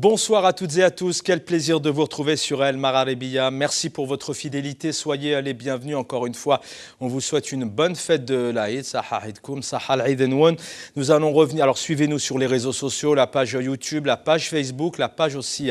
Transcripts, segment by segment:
Bonsoir à toutes et à tous, quel plaisir de vous retrouver sur El Mararebiya. Merci pour votre fidélité, soyez les bienvenus encore une fois. On vous souhaite une bonne fête de l'Aïd, Saha Idkoum, Saha l'Aïd Enwoun. Nous allons revenir, alors suivez-nous sur les réseaux sociaux, la page YouTube, la page Facebook, la page aussi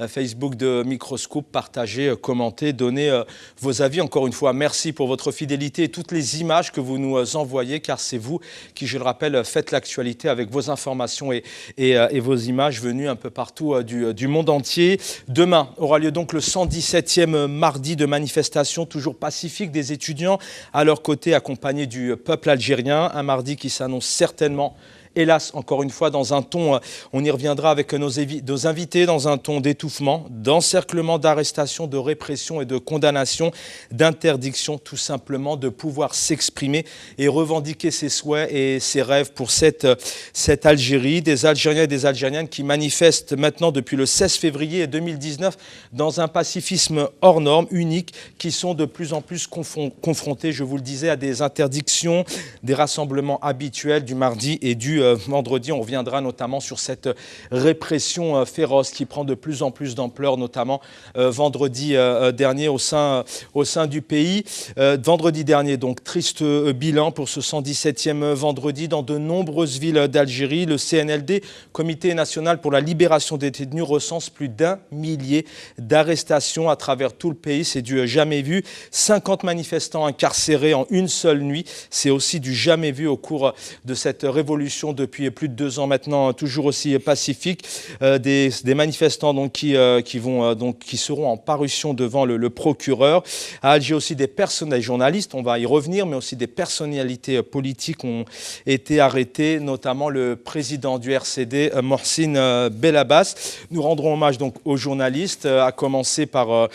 Facebook de Microscope. Partagez, commentez, donnez vos avis. Encore une fois, merci pour votre fidélité et toutes les images que vous nous envoyez, car c'est vous qui, je le rappelle, faites l'actualité avec vos informations et vos images venues un peu partout du monde entier. Demain aura lieu donc le 117e mardi de manifestation, toujours pacifique, des étudiants à leur côté, accompagnés du peuple algérien. Un mardi qui s'annonce certainement, hélas, encore une fois, dans un ton, on y reviendra avec nos invités, dans un ton d'étouffement, d'encerclement, d'arrestation, de répression et de condamnation, d'interdiction tout simplement de pouvoir s'exprimer et revendiquer ses souhaits et ses rêves pour cette Algérie, des Algériens et des Algériennes qui manifestent maintenant depuis le 16 février 2019 dans un pacifisme hors norme, unique, qui sont de plus en plus confrontés, je vous le disais, à des interdictions, des rassemblements habituels du mardi et du vendredi. On reviendra notamment sur cette répression féroce qui prend de plus en plus d'ampleur, notamment vendredi dernier au sein du pays. Vendredi dernier, donc triste bilan pour ce 117e vendredi dans de nombreuses villes d'Algérie. Le CNLD, Comité national pour la libération des détenus, recense plus d'1 millier d'arrestations à travers tout le pays. C'est du jamais vu. 50 manifestants incarcérés en une seule nuit. C'est aussi du jamais vu au cours de cette révolution depuis plus de 2 ans maintenant, toujours aussi pacifique. Des manifestants donc, qui seront en parution devant le procureur. À Alger aussi des journalistes, on va y revenir, mais aussi des personnalités politiques ont été arrêtées, notamment le président du RCD, Mohsin Bellabbas. Nous rendrons hommage donc aux journalistes, à commencer par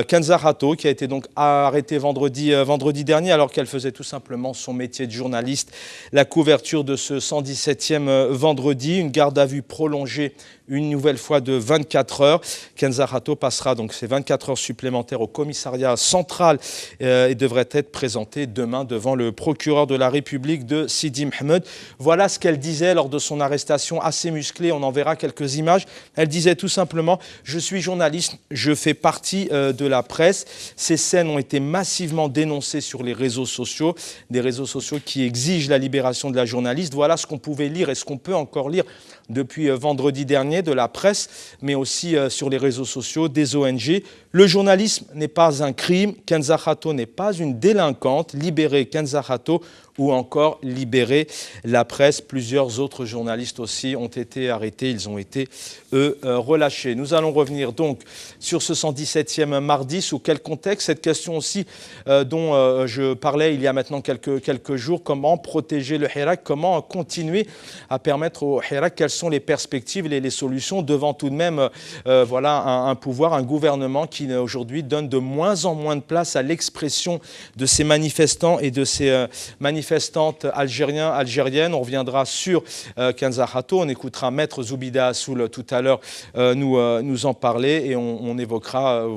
Kenza Hato, qui a été donc arrêtée vendredi dernier, alors qu'elle faisait tout simplement son métier de journaliste. La couverture de ce 117e vendredi, une garde à vue prolongée une nouvelle fois de 24 heures. Kenza Hato passera donc ces 24 heures supplémentaires au commissariat central et devrait être présentée demain devant le procureur de la République de Sidi Mohamed. Voilà ce qu'elle disait lors de son arrestation, assez musclée. On en verra quelques images. Elle disait tout simplement « Je suis journaliste, je fais partie de la presse ». Ces scènes ont été massivement dénoncées sur les réseaux sociaux, des réseaux sociaux qui exigent la libération de la journaliste. Voilà ce qu'on pouvait lire et ce qu'on peut encore lire depuis vendredi dernier de la presse, mais aussi sur les réseaux sociaux, des ONG. Le journalisme n'est pas un crime, Kenza Hato n'est pas une délinquante, libérer Kenza Hato ou encore libérer la presse. Plusieurs autres journalistes aussi ont été arrêtés, ils ont été, eux, relâchés. Nous allons revenir donc sur ce 117e mardi, sous quel contexte, cette question aussi dont je parlais il y a maintenant quelques jours, comment protéger le Hirak, comment continuer à permettre au Hirak, quelles sont les perspectives et les solutions devant tout de même un pouvoir, un gouvernement qui aujourd'hui donne de moins en moins de place à l'expression de ces manifestants et de ces manifestantes algériennes. On reviendra sur Kenza Hato, on écoutera Maître Zoubida Assoul tout à l'heure nous en parler et on évoquera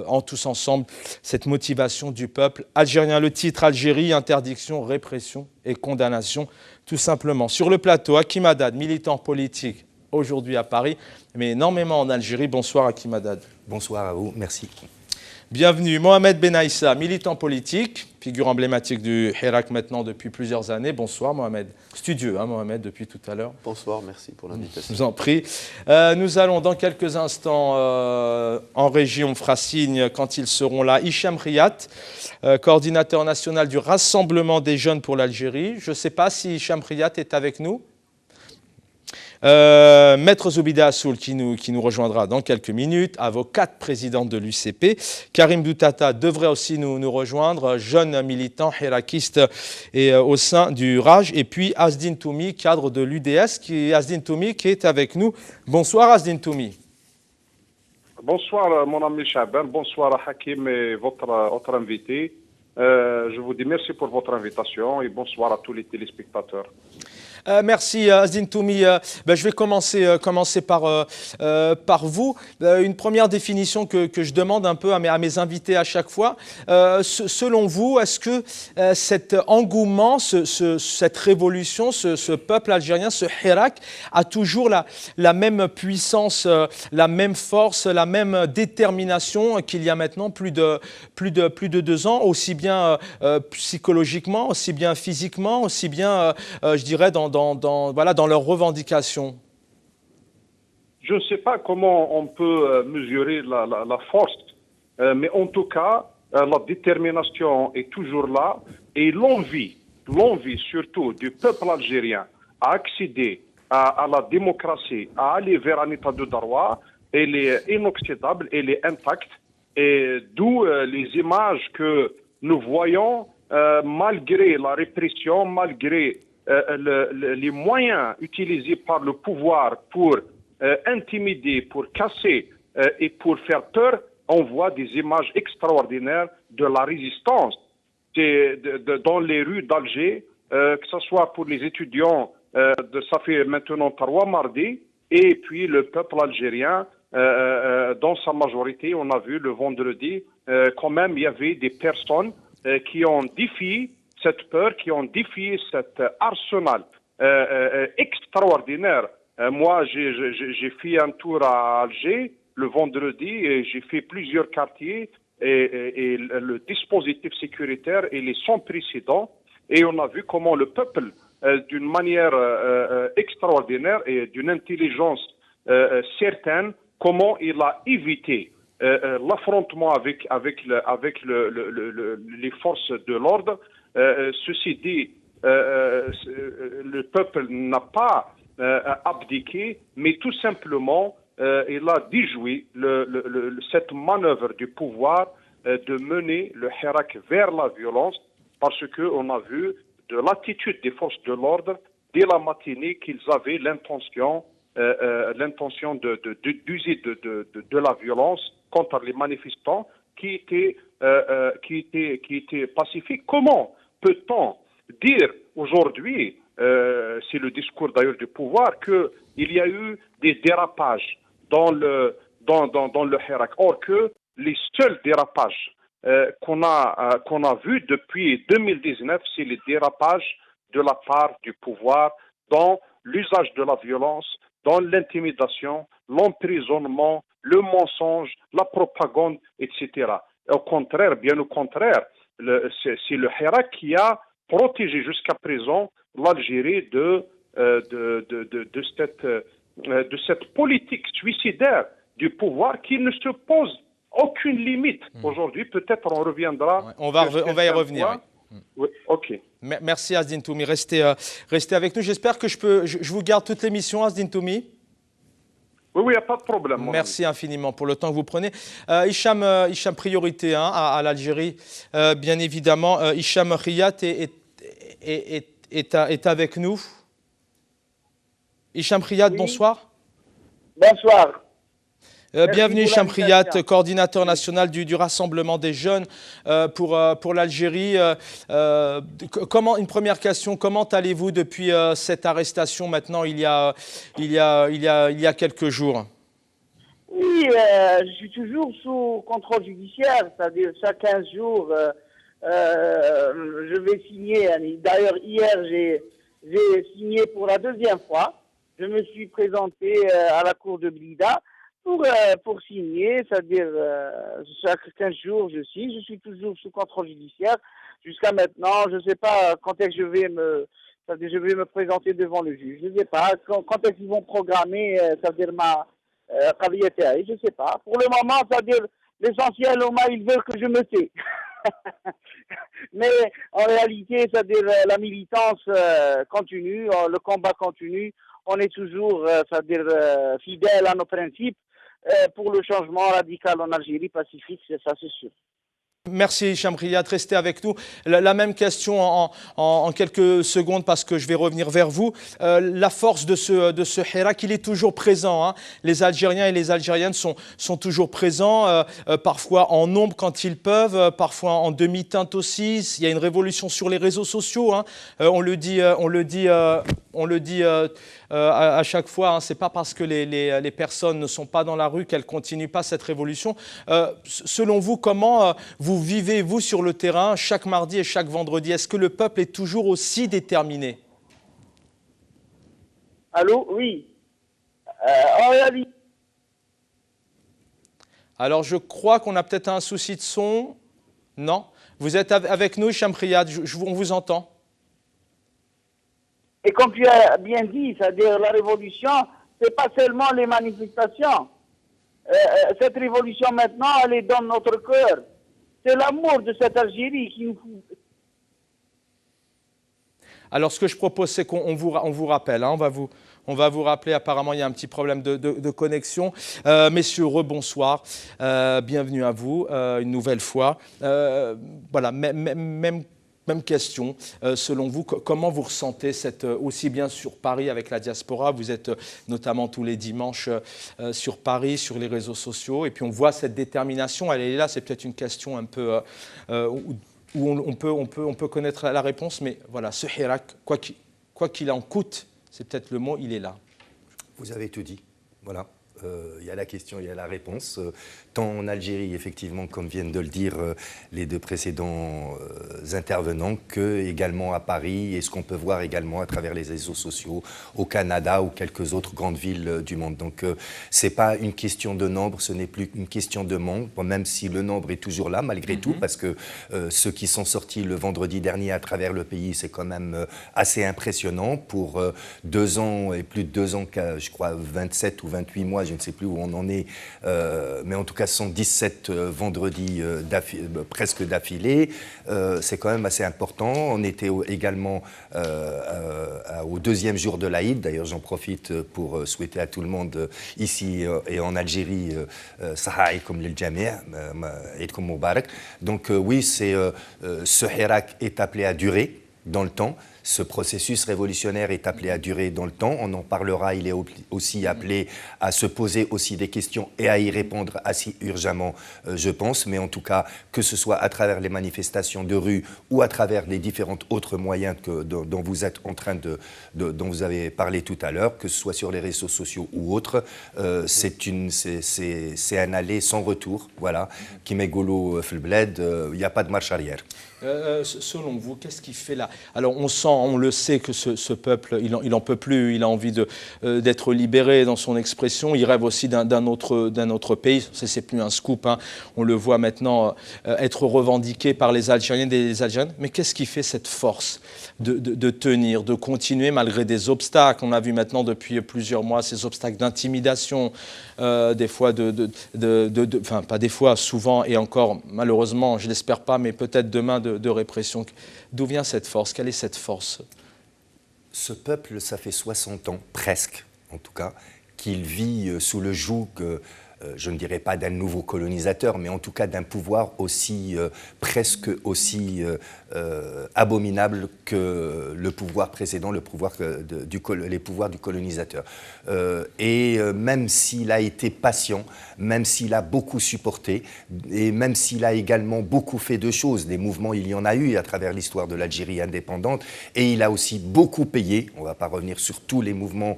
en tous ensemble cette motivation du peuple algérien. Le titre: Algérie, interdiction, répression et condamnation, tout simplement. Sur le plateau, Hakim Haddad, militant politique aujourd'hui à Paris, mais énormément en Algérie. Bonsoir Hakim Haddad. Bonsoir à vous, merci. Bienvenue. Mohamed Benaïssa, militant politique, figure emblématique du Hirak maintenant depuis plusieurs années. Bonsoir Mohamed. Studieux, Mohamed, depuis tout à l'heure. Bonsoir, merci pour l'invitation. Je vous en prie. Nous allons dans quelques instants en régie, on fera signe quand ils seront là. Hicham Riyat, coordinateur national du Rassemblement des jeunes pour l'Algérie. Je ne sais pas si Hicham Riyat est avec nous. Maître Zoubida Assoul qui nous rejoindra dans quelques minutes, avocate présidente de l'UCP. Karim Doutata devrait aussi nous rejoindre, jeune militant hirakiste et au sein du RAJ. Et puis Asdine Toumi, cadre de l'UDS, qui est avec nous. Bonsoir Asdine Toumi. Bonsoir mon ami Chaban, bonsoir Hakim et votre invité. Je vous dis merci pour votre invitation et bonsoir à tous les téléspectateurs. Merci Azdin Toumi. Je vais commencer par vous. Une première définition que je demande un peu à mes invités à chaque fois. Selon vous, est-ce que cet engouement, cette révolution, ce peuple algérien, ce Hirak, a toujours la même puissance, la même force, la même détermination qu'il y a maintenant plus de 2 ans, aussi bien psychologiquement, aussi bien physiquement, aussi bien, je dirais, dans leurs revendications? Je ne sais pas comment on peut mesurer la force, mais en tout cas, la détermination est toujours là et l'envie surtout du peuple algérien à accéder à la démocratie, à aller vers un état de droit, elle est inoxydable, elle est intacte, et d'où les images que nous voyons malgré la répression, malgré les moyens utilisés par le pouvoir pour intimider, pour casser et pour faire peur, on voit des images extraordinaires de la résistance dans les rues d'Alger, que ce soit pour les étudiants, ça fait maintenant 3 mardis, et puis le peuple algérien, dans sa majorité, on a vu le vendredi, quand même il y avait des personnes qui ont défié cette peur, qui ont défié cet arsenal extraordinaire. Moi, j'ai fait un tour à Alger le vendredi et j'ai fait plusieurs quartiers et le dispositif sécuritaire il est sans précédent et on a vu comment le peuple, d'une manière extraordinaire et d'une intelligence certaine, comment il a évité l'affrontement avec les forces de l'ordre. Ceci dit, le peuple n'a pas abdiqué, mais tout simplement, il a déjoui cette manœuvre du pouvoir de mener le Hirak vers la violence, parce qu'on a vu de l'attitude des forces de l'ordre dès la matinée qu'ils avaient l'intention d'user de la violence contre les manifestants qui étaient pacifiques. Comment peut-on dire aujourd'hui, c'est le discours d'ailleurs du pouvoir, qu'il y a eu des dérapages dans le Hirak, or que les seuls dérapages qu'on a vus depuis 2019, c'est les dérapages de la part du pouvoir dans l'usage de la violence, dans l'intimidation, l'emprisonnement, le mensonge, la propagande, etc. Au contraire, bien au contraire, c'est le Hirak qui a protégé jusqu'à présent l'Algérie de cette politique suicidaire du pouvoir qui ne se pose aucune limite. Aujourd'hui, peut-être on reviendra. Ouais, on va y revenir. Oui, ok. Merci Azdin Toumi. Restez avec nous. J'espère que je vous garde toute l'émission, Azdin Toumi. Oui, il n'y a pas de problème. Merci infiniment pour le temps que vous prenez. Hicham, priorité à l'Algérie, bien évidemment. Hicham Riyat est avec nous. Hicham Riyat, oui. Bonsoir. Bonsoir. Bienvenue Hicham Riyat, coordinateur national du Rassemblement des jeunes pour l'Algérie. Une première question, comment allez-vous depuis cette arrestation maintenant il y a quelques jours? Oui, je suis toujours sous contrôle judiciaire, c'est-à-dire chaque 15 jours, je vais signer. D'ailleurs, hier, j'ai signé pour la 2e fois. Je me suis présenté à la cour de Blida pour signer, c'est-à-dire chaque 15 jours je signe. Je suis toujours sous contrôle judiciaire. Jusqu'à maintenant, je ne sais pas quand est-ce que je vais me présenter devant le juge. Je ne sais pas quand est-ce qu'ils vont programmer, c'est-à-dire ma qadiyataï, je ne sais pas. Pour le moment, c'est-à-dire l'essentiel, au moins, ils veulent que je me tais. Mais en réalité, c'est-à-dire la militance continue, le combat continue. On est toujours, c'est-à-dire fidèle à nos principes pour le changement radical en Algérie pacifique, c'est ça, c'est sûr. Merci Hicham Riyat, restez avec nous. La même question en quelques secondes parce que je vais revenir vers vous. La force de ce Hirak, il est toujours présent. Hein. Les Algériens et les Algériennes sont toujours présents, parfois en nombre quand ils peuvent, parfois en demi-teinte aussi. Il y a une révolution sur les réseaux sociaux. Hein. On le dit On le dit à chaque fois, hein, ce n'est pas parce que les personnes ne sont pas dans la rue qu'elles ne continuent pas cette révolution. Selon vous, comment vous vivez, vous, sur le terrain, chaque mardi et chaque vendredi? Est-ce que le peuple est toujours aussi déterminé? Allô? Oui. En réalité, Alors, je crois qu'on a peut-être un souci de son. Non? Vous êtes avec nous, Hicham Riyad, on vous entend. et comme tu as bien dit, c'est-à-dire la révolution, c'est pas seulement les manifestations. Cette révolution maintenant, elle est dans notre cœur. C'est l'amour de cette Algérie qui nous fout. Alors, ce que je propose, c'est qu'on vous rappelle. Hein, on va vous rappeler. Apparemment, il y a un petit problème de connexion. Messieurs, rebonsoir. Bienvenue à vous une nouvelle fois. Voilà, même question. Selon vous, comment vous ressentez aussi bien sur Paris avec la diaspora? Vous êtes notamment tous les dimanches sur Paris, sur les réseaux sociaux. Et puis, on voit cette détermination. Elle est là. C'est peut-être une question un peu où on peut connaître la réponse, mais voilà, ce Hirak, quoi qu'il en coûte, c'est peut-être le mot, il est là. Vous avez tout dit, voilà. Il y a la question, il y a la réponse. Tant en Algérie, effectivement, comme viennent de le dire les deux précédents intervenants, que également à Paris, et ce qu'on peut voir également à travers les réseaux sociaux, au Canada ou quelques autres grandes villes du monde. Donc, ce n'est pas une question de nombre, ce n'est plus une question de nombre, même si le nombre est toujours là, malgré tout, parce que ceux qui sont sortis le vendredi dernier à travers le pays, c'est quand même assez impressionnant. Pour 2 ans, et plus de 2 ans, je crois 27 ou 28 mois, je ne sais plus où on en est, mais en tout cas 117 vendredis presque d'affilée, c'est quand même assez important. On était également au 2e jour de l'Aïd, d'ailleurs j'en profite pour souhaiter à tout le monde ici et en Algérie Saha alaykoum lil Jami', Aïdkoum Moubarak. Donc oui, ce Hirak est appelé à durer dans le temps. Ce processus révolutionnaire est appelé à durer dans le temps. On en parlera. Il est aussi appelé à se poser aussi des questions et à y répondre assez urgemment, je pense. Mais en tout cas, que ce soit à travers les manifestations de rue ou à travers les différents autres moyens dont vous êtes en train dont vous avez parlé tout à l'heure, que ce soit sur les réseaux sociaux ou autres, c'est un aller sans retour. Voilà. Kimegolo Felbled, il n'y a pas de marche arrière. Selon vous, qu'est-ce qui fait là? Alors on le sait que ce peuple, il en peut plus, il a envie d'être libéré dans son expression, il rêve aussi d'un autre pays, c'est plus un scoop, hein. On le voit maintenant être revendiqué par les Algériens et les Algériennes, mais qu'est-ce qui fait cette force de tenir, de continuer malgré des obstacles? On a vu maintenant depuis plusieurs mois ces obstacles d'intimidation, des fois enfin pas des fois, souvent et encore malheureusement, je l'espère pas, mais peut-être demain de répression. D'où vient cette force? Quelle est cette force? Ce peuple, ça fait 60 ans, presque en tout cas, qu'il vit sous le joug, je ne dirais pas d'un nouveau colonisateur, mais en tout cas d'un pouvoir aussi, presque aussi abominable que le pouvoir précédent, les pouvoirs du colonisateur. Et même s'il a été patient, même s'il a beaucoup supporté, et même s'il a également beaucoup fait de choses, des mouvements, il y en a eu à travers l'histoire de l'Algérie indépendante, et il a aussi beaucoup payé, on ne va pas revenir sur tous les mouvements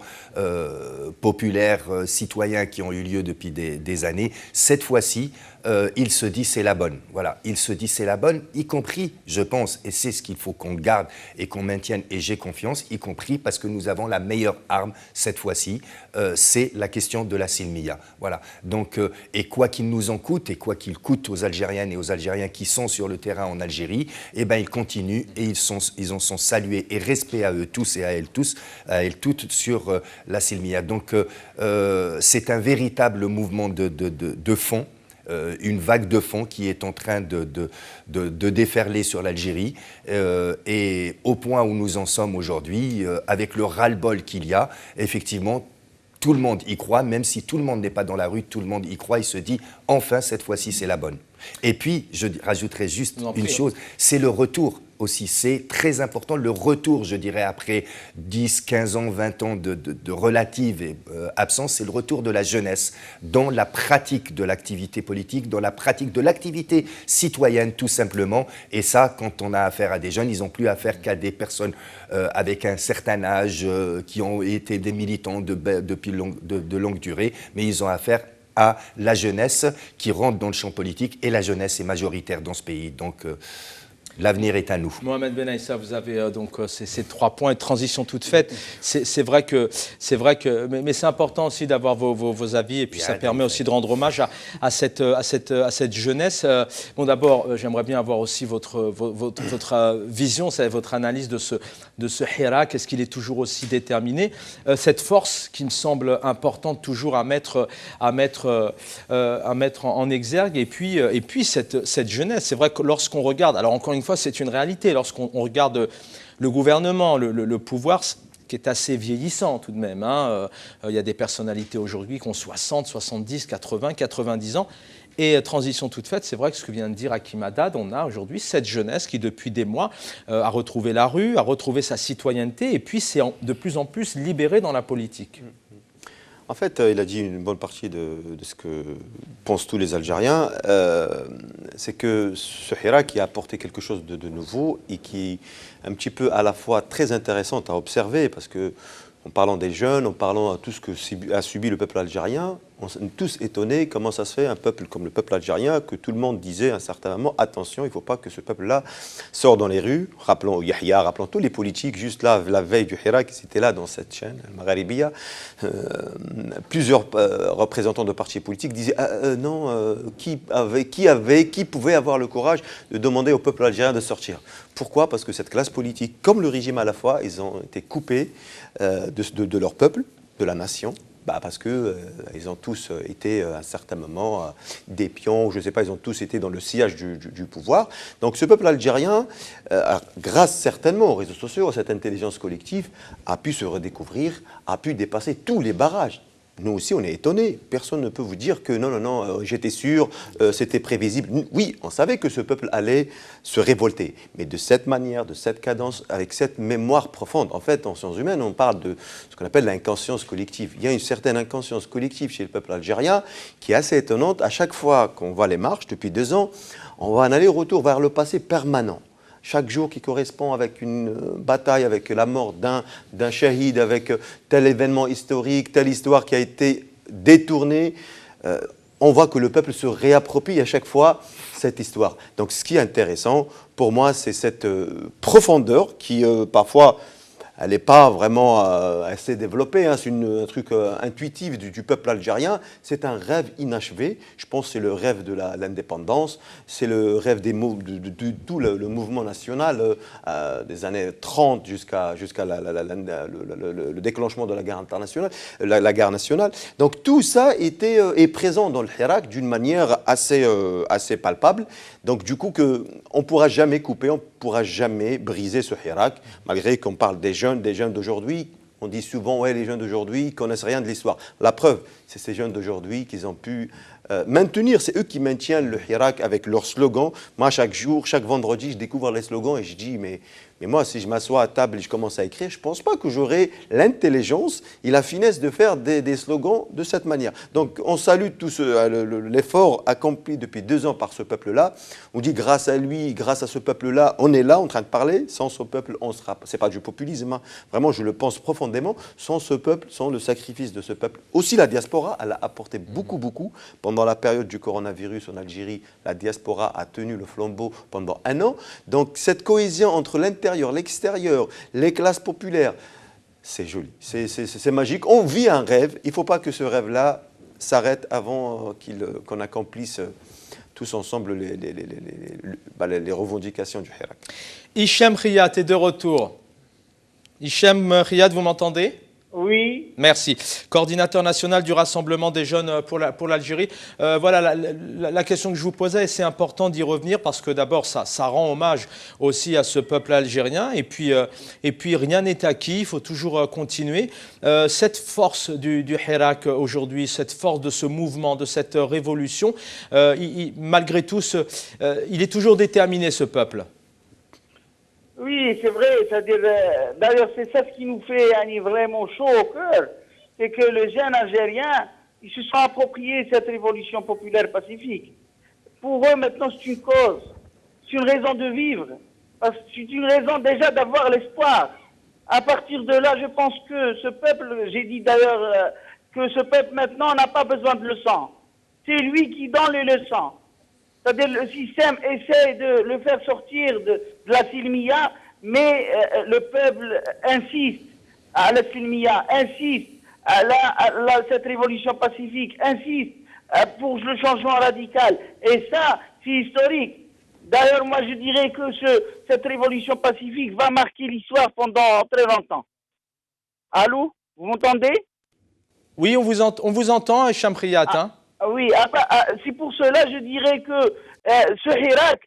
populaires, citoyens qui ont eu lieu depuis des années, cette fois-ci, il se dit c'est la bonne. Voilà, il se dit c'est la bonne, y compris, je pense, et c'est ce qu'il faut qu'on garde et qu'on maintienne, et j'ai confiance, y compris parce que nous avons la meilleure arme cette fois-ci, c'est la question de la silmiya. Voilà. Donc, et quoi qu'il nous en coûte, et quoi qu'il coûte aux Algériennes et aux Algériens qui sont sur le terrain en Algérie, eh ben ils continuent et ils en sont salués, et respect à eux tous et à elles toutes sur la silmiya. Donc, c'est un véritable mouvement de fond. Une vague de fond qui est en train de déferler sur l'Algérie, et au point où nous en sommes aujourd'hui, avec le ras-le-bol qu'il y a, effectivement, tout le monde y croit, même si tout le monde n'est pas dans la rue, tout le monde y croit, il se dit enfin, cette fois-ci, c'est la bonne. Et puis, je rajouterai juste une chose, c'est le retour aussi. C'est très important, le retour, je dirais, après 10, 15 ans, 20 ans de relative absence, c'est le retour de la jeunesse dans la pratique de l'activité politique, dans la pratique de l'activité citoyenne, tout simplement. Et ça, quand on a affaire à des jeunes, ils n'ont plus affaire qu'à des personnes avec un certain âge, qui ont été des militants depuis de longue durée, mais ils ont affaire à la jeunesse qui rentre dans le champ politique, et la jeunesse est majoritaire dans ce pays. Donc, l'avenir est à nous. Mohamed Ben Aïssa, vous avez donc ces 3 points de transition toutes faites. C'est vrai que, mais c'est important aussi d'avoir vos avis, et puis ça permet aussi de rendre hommage à cette jeunesse. Bon, d'abord, j'aimerais bien avoir aussi votre vision, votre analyse de ce Hirak. Est-ce qu'il est toujours aussi déterminé? Cette force qui me semble importante toujours à mettre en exergue, et puis cette jeunesse. C'est vrai que lorsqu'on regarde, alors encore une fois, c'est une réalité. Lorsqu'on regarde le gouvernement, le pouvoir, qui est assez vieillissant tout de même. Il y a des personnalités aujourd'hui qui ont 60, 70, 80, 90 ans. Et transition toute faite, c'est vrai que ce que vient de dire Hakim Haddad, on a aujourd'hui cette jeunesse qui, depuis des mois, a retrouvé la rue, a retrouvé sa citoyenneté, et puis c'est de plus en plus libérée dans la politique. En fait, il a dit une bonne partie de ce que pensent tous les Algériens. C'est que ce Hirak qui a apporté quelque chose de nouveau et qui est un petit peu à la fois très intéressant à observer, parce que en parlant des jeunes, en parlant de tout ce que a subi le peuple algérien, on est tous étonnés comment ça se fait, un peuple comme le peuple algérien, que tout le monde disait à un certain moment, attention, il ne faut pas que ce peuple-là sorte dans les rues. Rappelons Yahya, rappelons tous les politiques, juste là, la veille du Hirak, qui étaient là dans cette chaîne, Al-Magharibiya, plusieurs représentants de partis politiques disaient non, qui pouvait avoir le courage de demander au peuple algérien de sortir? Pourquoi? Parce que cette classe politique, comme le régime à la fois, ils ont été coupés de leur peuple, de la nation. Parce qu'ils ont tous été à un certain moment des pions, je ne sais pas, ils ont tous été dans le sillage du pouvoir. Donc ce peuple algérien, grâce certainement aux réseaux sociaux, à cette intelligence collective, a pu se redécouvrir, a pu dépasser tous les barrages. Nous aussi, on est étonnés. Personne ne peut vous dire que non, j'étais sûr, c'était prévisible. Oui, on savait que ce peuple allait se révolter. Mais de cette manière, de cette cadence, avec cette mémoire profonde. En fait, en sciences humaines, on parle de ce qu'on appelle l'inconscience collective. Il y a une certaine inconscience collective chez le peuple algérien qui est assez étonnante. À chaque fois qu'on voit les marches, depuis 2 ans, on va en aller-retour vers le passé permanent. Chaque jour qui correspond avec une bataille, avec la mort d'un shahid, avec tel événement historique, telle histoire qui a été détournée, on voit que le peuple se réapproprie à chaque fois cette histoire. Donc ce qui est intéressant, pour moi, c'est cette profondeur qui, parfois, elle n'est pas vraiment assez développée, c'est un truc intuitif du peuple algérien. C'est un rêve inachevé. Je pense que c'est le rêve de l'indépendance, c'est le rêve de tout le mouvement national des années 30 jusqu'à le déclenchement de la guerre internationale, la guerre nationale. Donc tout ça est présent dans le Hirak d'une manière assez palpable. Donc du coup, on ne pourra jamais couper, on ne pourra jamais briser ce Hirak, malgré qu'on parle des jeunes d'aujourd'hui. On dit souvent, ouais, les jeunes d'aujourd'hui ne connaissent rien de l'histoire. La preuve, c'est ces jeunes d'aujourd'hui qu'ils ont pu maintenir. C'est eux qui maintiennent le Hirak avec leurs slogans. Moi, chaque jour, chaque vendredi, je découvre les slogans et je dis, mais moi, si je m'assois à table et je commence à écrire, je ne pense pas que j'aurai l'intelligence et la finesse de faire des slogans de cette manière. Donc, on salue tout l'effort accompli depuis 2 ans par ce peuple-là. On dit, grâce à lui, grâce à ce peuple-là, on est là en train de parler. Sans ce peuple, on sera. C'est pas du populisme. Vraiment, je le pense profondément. Sans ce peuple, sans le sacrifice de ce peuple. Aussi, la diaspora, elle a apporté beaucoup. Pendant la période du coronavirus en Algérie, la diaspora a tenu le flambeau pendant 1 an. Donc, cette cohésion entre l'intérieur, l'extérieur, les classes populaires, c'est joli, c'est magique. On vit un rêve, il ne faut pas que ce rêve-là s'arrête avant qu'on accomplisse tous ensemble les revendications du Hirak. Hicham Riyad est de retour. Hicham Riyad, vous m'entendez? Oui. Merci. Coordinateur national du Rassemblement des jeunes pour l'Algérie. Voilà la question que je vous posais, et c'est important d'y revenir parce que d'abord, ça rend hommage aussi à ce peuple algérien. Et puis rien n'est acquis, il faut toujours continuer. Cette force du Hirak aujourd'hui, cette force de ce mouvement, de cette révolution, malgré tout, il est toujours déterminé, ce peuple. Oui, c'est vrai. C'est-à-dire, d'ailleurs, c'est ça ce qui nous fait Annie, vraiment chaud au cœur. C'est que les jeunes Algériens, ils se sont appropriés cette révolution populaire pacifique. Pour eux, maintenant, c'est une cause. C'est une raison de vivre. C'est une raison déjà d'avoir l'espoir. À partir de là, je pense que ce peuple, j'ai dit d'ailleurs que ce peuple maintenant n'a pas besoin de leçons. C'est lui qui donne les leçons. C'est-à-dire le système essaie de le faire sortir de la silmia, mais le peuple insiste à la silmia, insiste à cette révolution pacifique, insiste pour le changement radical. Et ça, c'est historique. D'ailleurs, moi, je dirais que cette révolution pacifique va marquer l'histoire pendant très longtemps. Allô? Vous m'entendez? Oui, on vous entend, Hicham Riyad, hein. Oui, c'est pour cela je dirais que ce Hirak,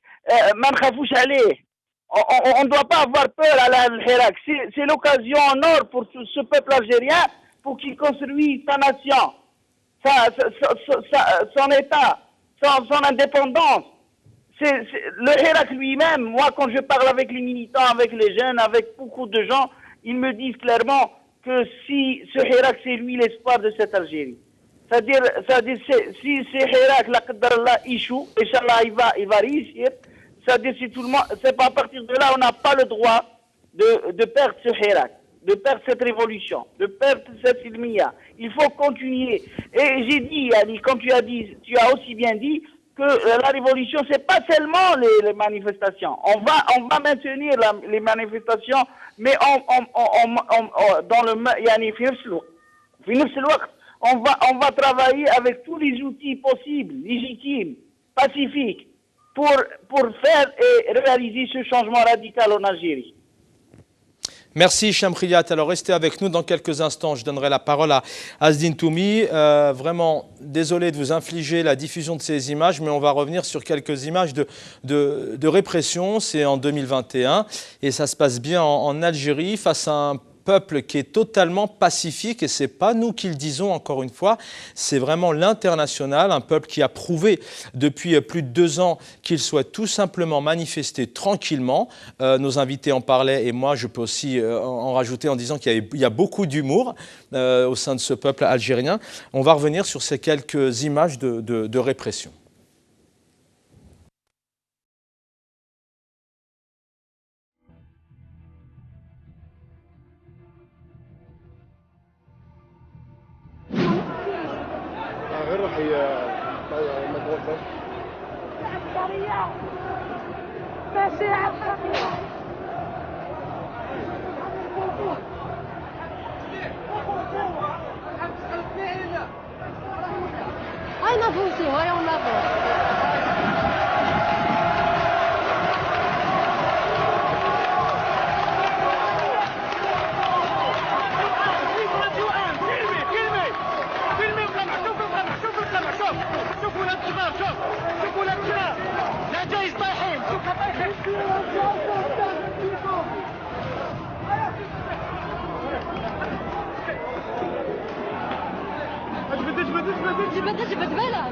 man khafouch aleh. On ne doit pas avoir peur à l'Hirak. C'est l'occasion en or pour ce peuple algérien pour qu'il construise sa nation, son État, son indépendance. Le Hirak lui-même, moi quand je parle avec les militants, avec les jeunes, avec beaucoup de gens, ils me disent clairement que si ce Hirak, c'est lui l'espoir de cette Algérie. C'est-à-dire, si c'est Hirak, la Qadar échoue, Inch'Allah, il va réussir. C'est-à-dire, si tout le monde, c'est pas à partir de là, on n'a pas le droit de perdre ce Hirak, de perdre cette révolution, de perdre cette ilmiya. Il faut continuer. Et j'ai dit, Ali, comme tu as aussi bien dit, que la révolution, c'est pas seulement les manifestations. On va maintenir les manifestations, mais dans le, yani, on va travailler avec tous les outils possibles, légitimes, pacifiques, pour faire et réaliser ce changement radical en Algérie. Merci Hicham Riyad. Alors restez avec nous dans quelques instants. Je donnerai la parole à Asdin Toumi. Vraiment désolé de vous infliger la diffusion de ces images, mais on va revenir sur quelques images de répression. C'est en 2021 et ça se passe bien en Algérie face à un peuple qui est totalement pacifique, et ce n'est pas nous qui le disons encore une fois, c'est vraiment l'international, un peuple qui a prouvé depuis plus de 2 ans qu'il souhaite tout simplement manifester tranquillement. Nos invités en parlaient et moi je peux aussi en rajouter en disant qu'il y a beaucoup d'humour au sein de ce peuple algérien. On va revenir sur ces quelques images de répression. Ai, não vou, senhor, é um lavabo. جبت بلا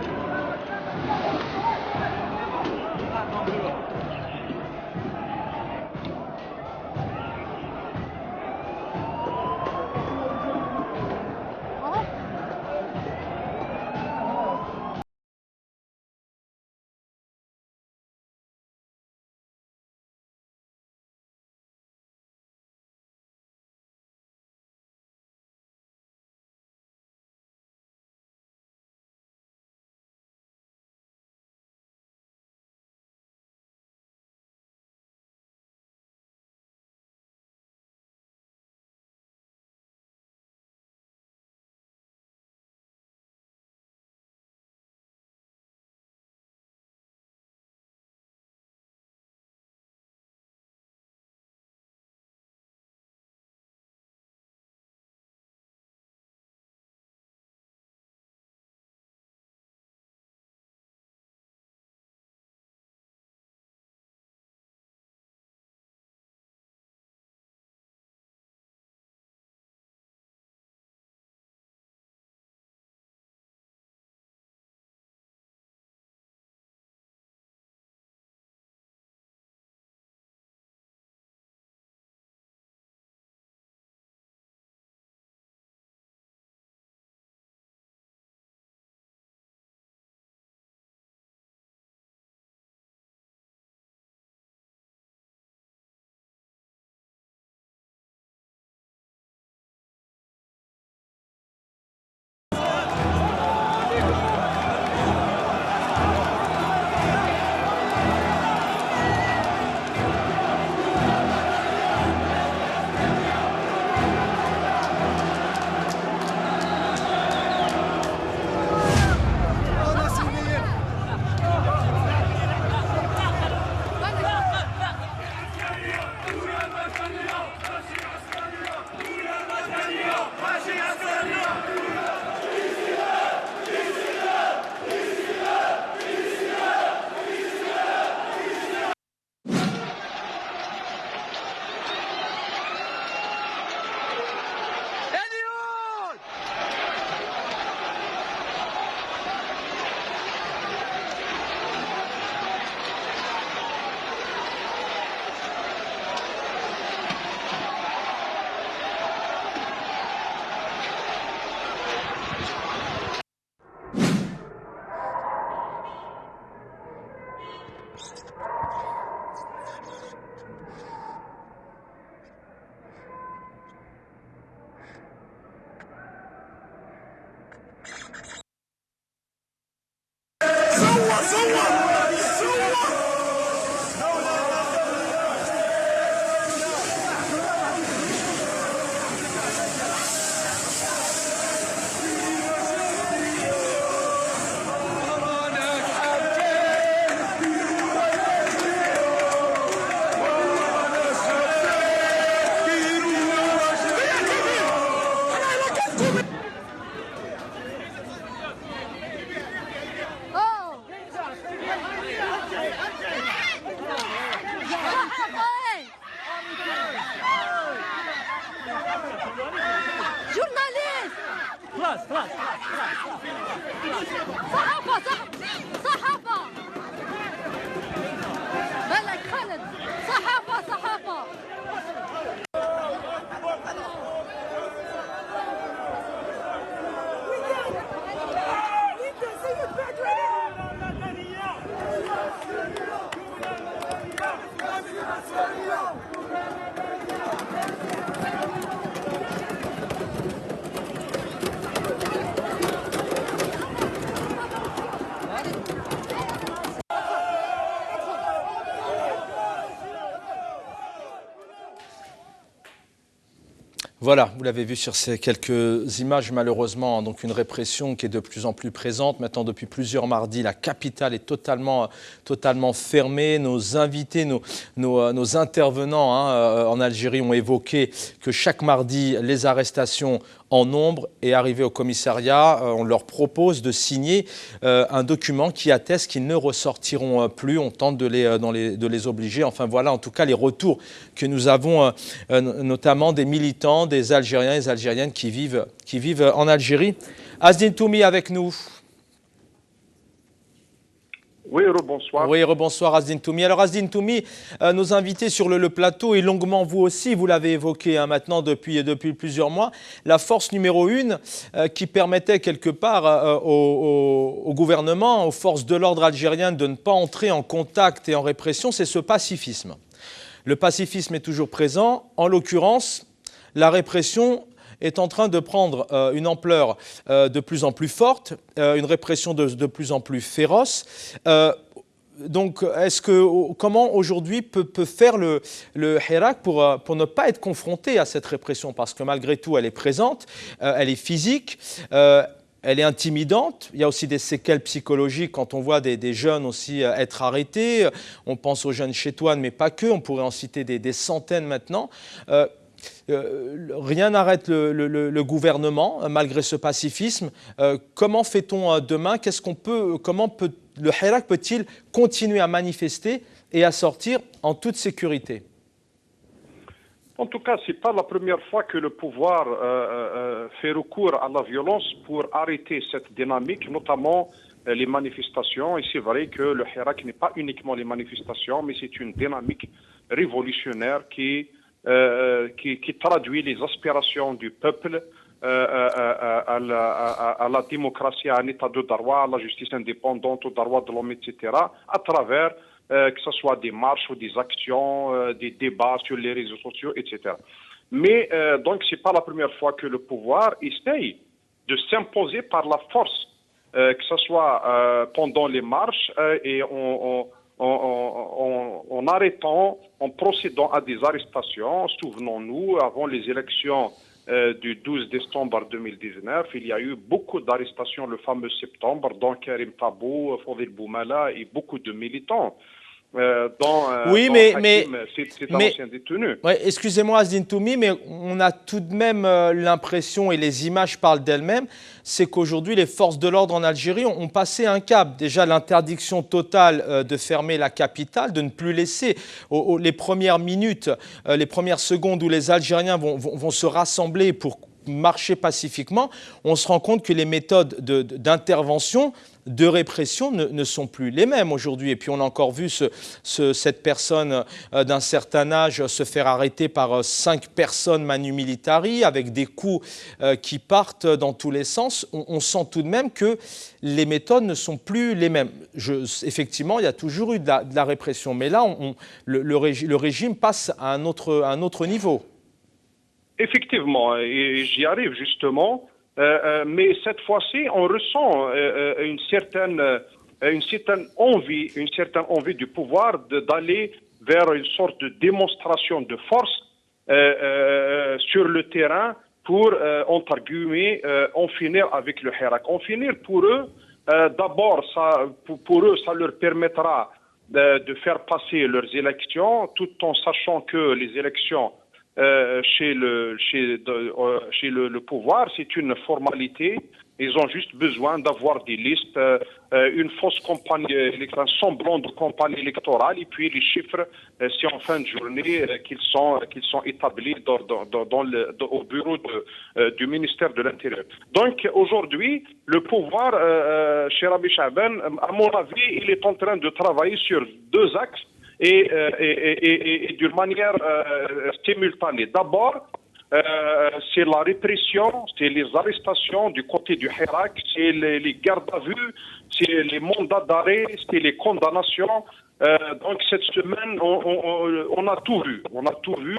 صحافة بالك خالد صحافة صحافة Voilà, vous l'avez vu sur ces quelques images, malheureusement, donc une répression qui est de plus en plus présente. Maintenant, depuis plusieurs mardis, la capitale est totalement fermée. Nos invités, nos intervenants en Algérie ont évoqué que chaque mardi, les arrestations en nombre et arrivés au commissariat, on leur propose de signer un document qui atteste qu'ils ne ressortiront plus. On tente de les obliger. Enfin voilà, en tout cas, les retours que nous avons, notamment des militants, des Algériens et des Algériennes qui vivent en Algérie. Asdin Toumi avec nous. Oui, rebonsoir. Oui, rebonsoir Asdin Toumi. Alors Asdin Toumi, nos invités sur le plateau et longuement vous aussi, vous l'avez évoqué maintenant depuis plusieurs mois, la force numéro 1 qui permettait quelque part au gouvernement, aux forces de l'ordre algériennes de ne pas entrer en contact et en répression, c'est ce pacifisme. Le pacifisme est toujours présent. En l'occurrence, la répression est en train de prendre une ampleur de plus en plus forte, une répression de plus en plus féroce. Donc, comment aujourd'hui peut faire le Hirak pour ne pas être confronté à cette répression? Parce que malgré tout, elle est présente, elle est physique, elle est intimidante. Il y a aussi des séquelles psychologiques quand on voit des jeunes aussi être arrêtés. On pense aux jeunes chétouanes, mais pas que. On pourrait en citer des centaines maintenant. Rien n'arrête le gouvernement malgré ce pacifisme. Comment fait-on demain? Le Hirak peut-il continuer à manifester et à sortir en toute sécurité? En tout cas, ce n'est pas la première fois que le pouvoir fait recours à la violence pour arrêter cette dynamique, notamment les manifestations. Et c'est vrai que le Hirak n'est pas uniquement les manifestations, mais c'est une dynamique révolutionnaire qui traduit les aspirations du peuple à la démocratie, à un état de droit, à la justice indépendante, aux droits de l'homme, etc., à travers que ce soit des marches ou des actions, des débats sur les réseaux sociaux, etc. Mais donc, ce n'est pas la première fois que le pouvoir essaye de s'imposer par la force, que ce soit pendant les marches et en arrêtant, en procédant à des arrestations. Souvenons-nous, avant les élections du 12 décembre 2019, il y a eu beaucoup d'arrestations le fameux septembre, dont Karim Tabou, Fodil Boumala et beaucoup de militants. Oui, c'est un ancien détenu. Ouais, excusez-moi Asdin Toumi, mais on a tout de même l'impression, et les images parlent d'elles-mêmes, c'est qu'aujourd'hui les forces de l'ordre en Algérie ont passé un cap. Déjà l'interdiction totale de fermer la capitale, de ne plus laisser les premières minutes, les premières secondes où les Algériens vont se rassembler pour marcher pacifiquement, on se rend compte que les méthodes d'intervention, de répression ne sont plus les mêmes aujourd'hui. Et puis on a encore vu cette personne d'un certain âge se faire arrêter par 5 personnes manu militari avec des coups qui partent dans tous les sens. On sent tout de même que les méthodes ne sont plus les mêmes. Effectivement, il y a toujours eu de la répression, mais là, le régime passe à un autre niveau. Effectivement, et j'y arrive justement, mais cette fois-ci, on ressent une certaine envie du pouvoir d'aller vers une sorte de démonstration de force sur le terrain pour, entre guillemets, en finir avec le Hirak. En finir pour eux, d'abord, pour eux, ça leur permettra de faire passer leurs élections, tout en sachant que les élections chez le pouvoir, c'est une formalité Ils ont juste besoin d'avoir des listes, une fausse campagne, un semblant de campagne électorale, et puis les chiffres, c'est en fin de journée qu'ils sont établis au bureau du ministère de l'Intérieur. Donc aujourd'hui, le pouvoir, chez Rabbi Chaban, à mon avis, il est en train de travailler sur deux axes et d'une manière simultanée. D'abord, c'est la répression, c'est les arrestations du côté du Hirak, c'est les gardes à vue, c'est les mandats d'arrêt, c'est les condamnations. Donc cette semaine, on a tout vu. On a tout vu,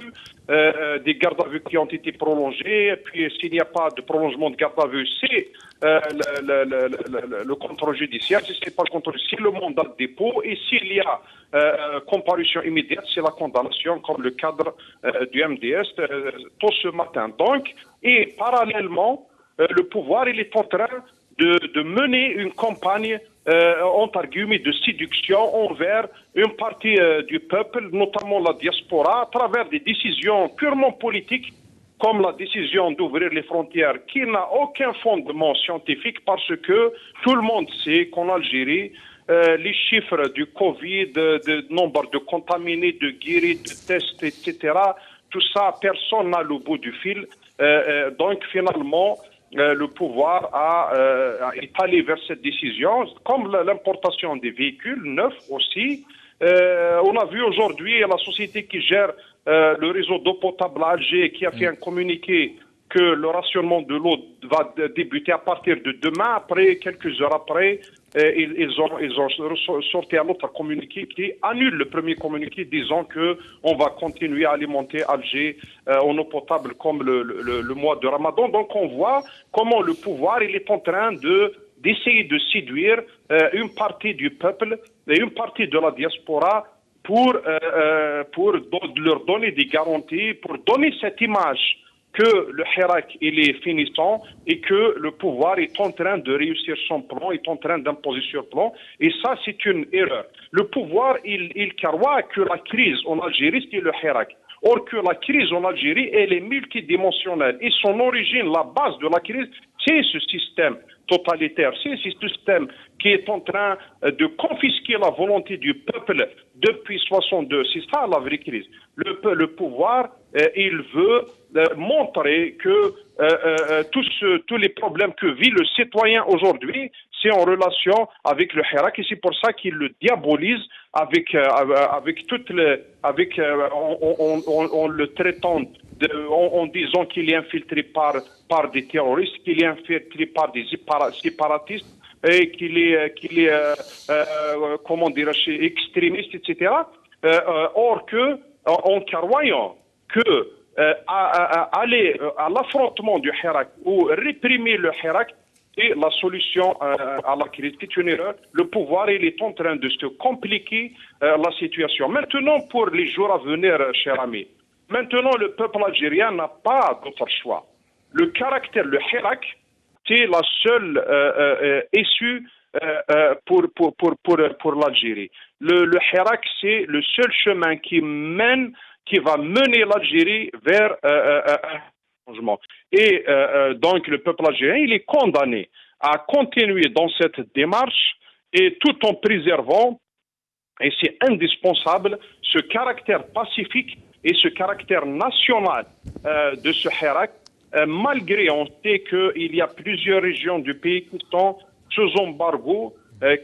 des gardes à vue qui ont été prolongés. Puis s'il n'y a pas de prolongement de garde à vue, c'est le contrôle judiciaire. Si ce n'est pas le contrôle, c'est le mandat de dépôt. Et s'il y a comparution immédiate, c'est la condamnation, comme le cadre du MDS tôt ce matin. Donc, et parallèlement, le pouvoir, il est en train de mener une campagne entre guillemets de séduction envers une partie du peuple, notamment la diaspora, à travers des décisions purement politiques, comme la décision d'ouvrir les frontières, qui n'a aucun fondement scientifique, parce que tout le monde sait qu'en Algérie, les chiffres du Covid, de nombre de contaminés, de guéris, de tests, etc., tout ça, personne n'a le bout du fil. Donc finalement, le pouvoir est allé vers cette décision, comme l'importation des véhicules neufs aussi. On a vu aujourd'hui la société qui gère le réseau d'eau potable à Alger, qui a fait un communiqué que le rationnement de l'eau va débuter à partir de demain. Après, quelques heures après, ils ont sorti un autre communiqué qui annule le premier communiqué, disant que on va continuer à alimenter Alger en eau potable comme le mois de Ramadan. Donc on voit comment le pouvoir il est en train d'essayer de séduire une partie du peuple et une partie de la diaspora pour leur donner des garanties, pour donner cette image que le Hirak il est finissant et que le pouvoir est en train de réussir son plan, est en train d'imposer son plan. Et ça, c'est une erreur. Le pouvoir, il croit que la crise en Algérie, c'est le Hirak. Or que la crise en Algérie, elle est multidimensionnelle. Et son origine, la base de la crise, c'est ce système totalitaire. C'est ce système qui est en train de confisquer la volonté du peuple depuis 62. C'est ça la vraie crise. Le pouvoir, il veut montrer que tous les problèmes que vit le citoyen aujourd'hui, c'est en relation avec le Hirak, et c'est pour ça qu'il le diabolise avec toutes les, en le traitant en disant qu'il est infiltré par des terroristes, qu'il est infiltré par des séparatistes et qu'il est comment dirais-je, extrémiste, etc. Or que en croyant que aller à l'affrontement du Hirak ou réprimer le Hirak est la solution à la crise. C'est une erreur. Le pouvoir, il est en train de se compliquer la situation. Maintenant, pour les jours à venir, cher ami, maintenant, le peuple algérien n'a pas d'autre choix. Le Hirak, c'est la seule issue pour l'Algérie. Le Hirak, c'est le seul chemin qui va mener l'Algérie vers un changement. Et donc, le peuple algérien, il est condamné à continuer dans cette démarche et tout en préservant, et c'est indispensable, ce caractère pacifique et ce caractère national de ce Hirak, malgré on sait qu'il y a plusieurs régions du pays qui sont sous embargo,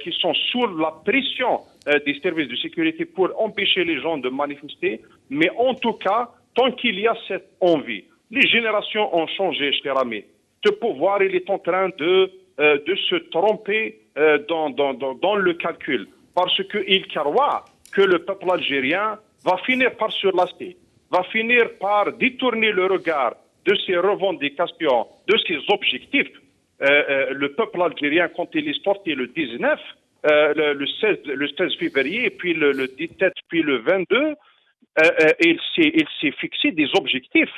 qui sont sous la pression des services de sécurité pour empêcher les gens de manifester. Mais en tout cas, tant qu'il y a cette envie, les générations ont changé, cher ami. Ce pouvoir, il est en train de se tromper dans le calcul, parce qu'il croit que le peuple algérien va finir par se lasser, va finir par détourner le regard de ses revendications, de ses objectifs. Le peuple algérien, quand il est sorti le 19, le 16 février, puis le 17, puis le 22, il s'est fixé des objectifs.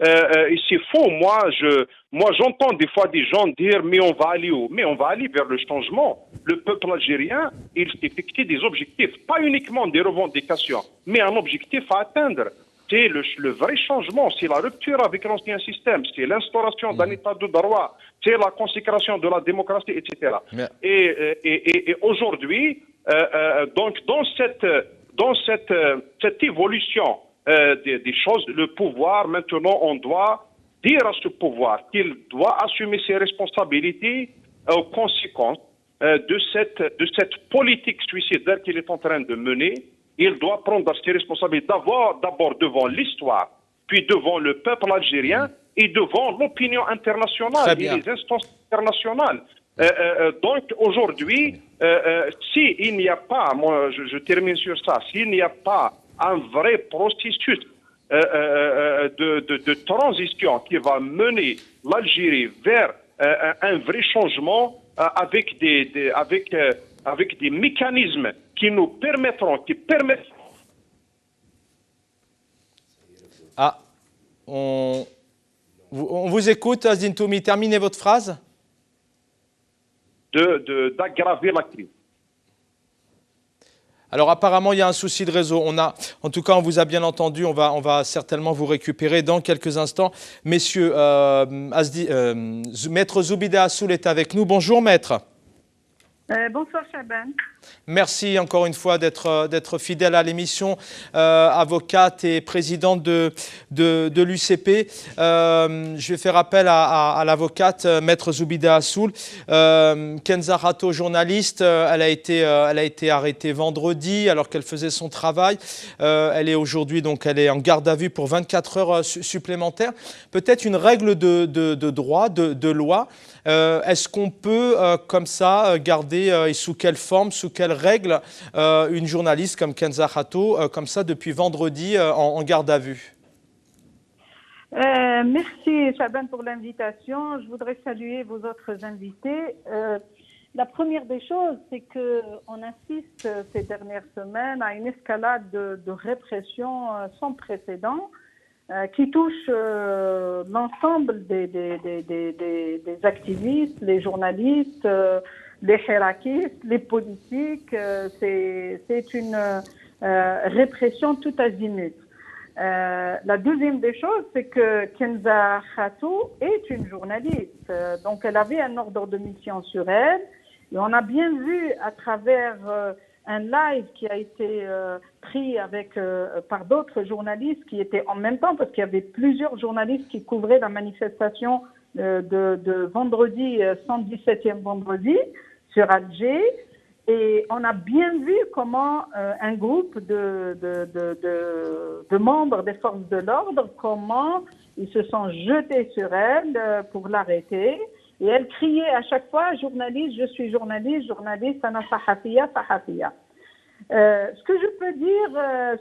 Et c'est faux. Moi, j'entends des fois des gens dire mais on va aller où? Mais on va aller vers le changement. Le peuple algérien, il s'est fixé des objectifs, pas uniquement des revendications, mais un objectif à atteindre. c'est le vrai changement, c'est la rupture avec l'ancien système, c'est l'instauration d'un état de droit, c'est la consécration de la démocratie, etc. Mais- Et aujourd'hui, donc dans cette évolution des choses, le pouvoir, maintenant, on doit dire à ce pouvoir qu'il doit assumer ses responsabilités aux conséquences de cette politique suicidaire qu'il est en train de mener. Il doit prendre ses responsabilités d'abord devant l'histoire, puis devant le peuple algérien et devant l'opinion internationale Très et bien. les instances internationales. Donc aujourd'hui, s'il n'y a pas, moi je termine sur ça, s'il n'y a pas un vrai processus de transition qui va mener l'Algérie vers un vrai changement avec des mécanismes qui nous permettront, Ah, on vous écoute, Zintoumi. Terminez votre phrase. d'aggraver la crise. Alors apparemment, il y a un souci de réseau. En tout cas, on vous a bien entendu. On va certainement vous récupérer dans quelques instants. Messieurs, Maître Zoubida Assoul est avec nous. Bonjour, Maître. Bonsoir Chaban. Merci encore une fois d'être fidèle à l'émission, avocate et présidente de l'UCP. Je vais faire appel à l'avocate, Maître Zoubida Assoul. Kenza Khato, journaliste, elle a été arrêtée vendredi alors qu'elle faisait son travail. Elle est aujourd'hui, donc elle est en garde à vue pour 24 heures supplémentaires. Peut-être une règle de droit, de loi. Est-ce qu'on peut, comme ça, garder et sous quelle forme, sous quelles règles, une journaliste comme Kenza Khato, comme ça, depuis vendredi, en garde à vue? Merci Chaban pour l'invitation. Je voudrais saluer vos autres invités. La première des choses, c'est qu'on assiste ces dernières semaines à une escalade de répression sans précédent qui touche l'ensemble des activistes, les journalistes, les hirakistes, les politiques. C'est une répression tout azimut. La deuxième des choses, c'est que Kenza Khato est une journaliste. Donc, elle avait un ordre de mission sur elle. Et on a bien vu à travers un live qui a été pris par d'autres journalistes qui étaient en même temps, parce qu'il y avait plusieurs journalistes qui couvraient la manifestation de vendredi, 117e vendredi, sur Alger. Et on a bien vu comment un groupe de membres des forces de l'ordre, comment ils se sont jetés sur elle pour l'arrêter. Et elle criait à chaque fois, journaliste, je suis journaliste, ana sahafiya, sahafiya. Ce que je peux dire,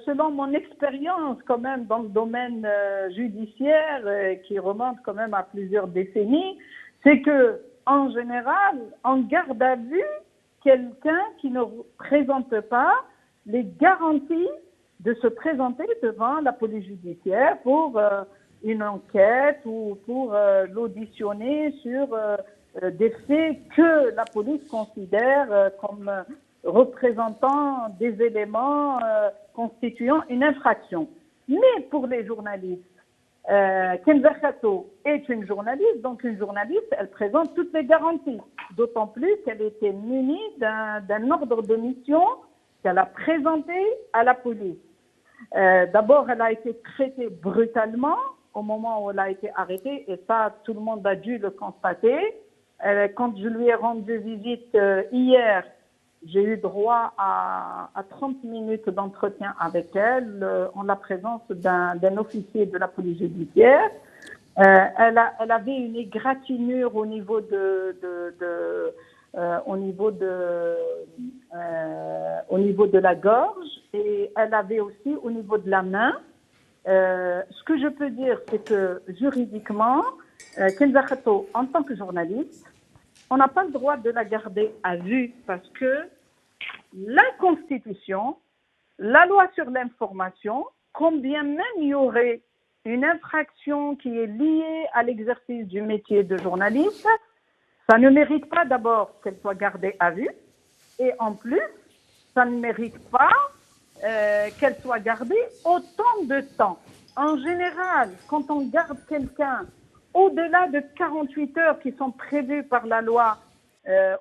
selon mon expérience quand même dans le domaine judiciaire, qui remonte quand même à plusieurs décennies, c'est que en général, en garde à vue, quelqu'un qui ne présente pas les garanties de se présenter devant la police judiciaire pour une enquête ou pour l'auditionner sur des faits que la police considère comme représentant des éléments constituant une infraction. Mais pour les journalistes, Kenza Khato est une journaliste, donc une journaliste, elle présente toutes les garanties, d'autant plus qu'elle était munie d'un ordre de mission qu'elle a présenté à la police. D'abord, elle a été traitée brutalement au moment où elle a été arrêtée, et ça, tout le monde a dû le constater. Quand je lui ai rendu visite hier, j'ai eu droit à 30 minutes d'entretien avec elle, en la présence d'un officier de la police judiciaire. Elle avait une égratignure au niveau de la gorge, et elle avait aussi au niveau de la main. Ce que je peux dire, c'est que juridiquement, Kenza Khato, en tant que journaliste, on n'a pas le droit de la garder à vue parce que la Constitution, la loi sur l'information, combien même il y aurait une infraction qui est liée à l'exercice du métier de journaliste, ça ne mérite pas d'abord qu'elle soit gardée à vue, et en plus, ça ne mérite pas qu'elle soit gardée autant de temps. en général, quand on garde quelqu'un au-delà de 48 heures qui sont prévues par la loi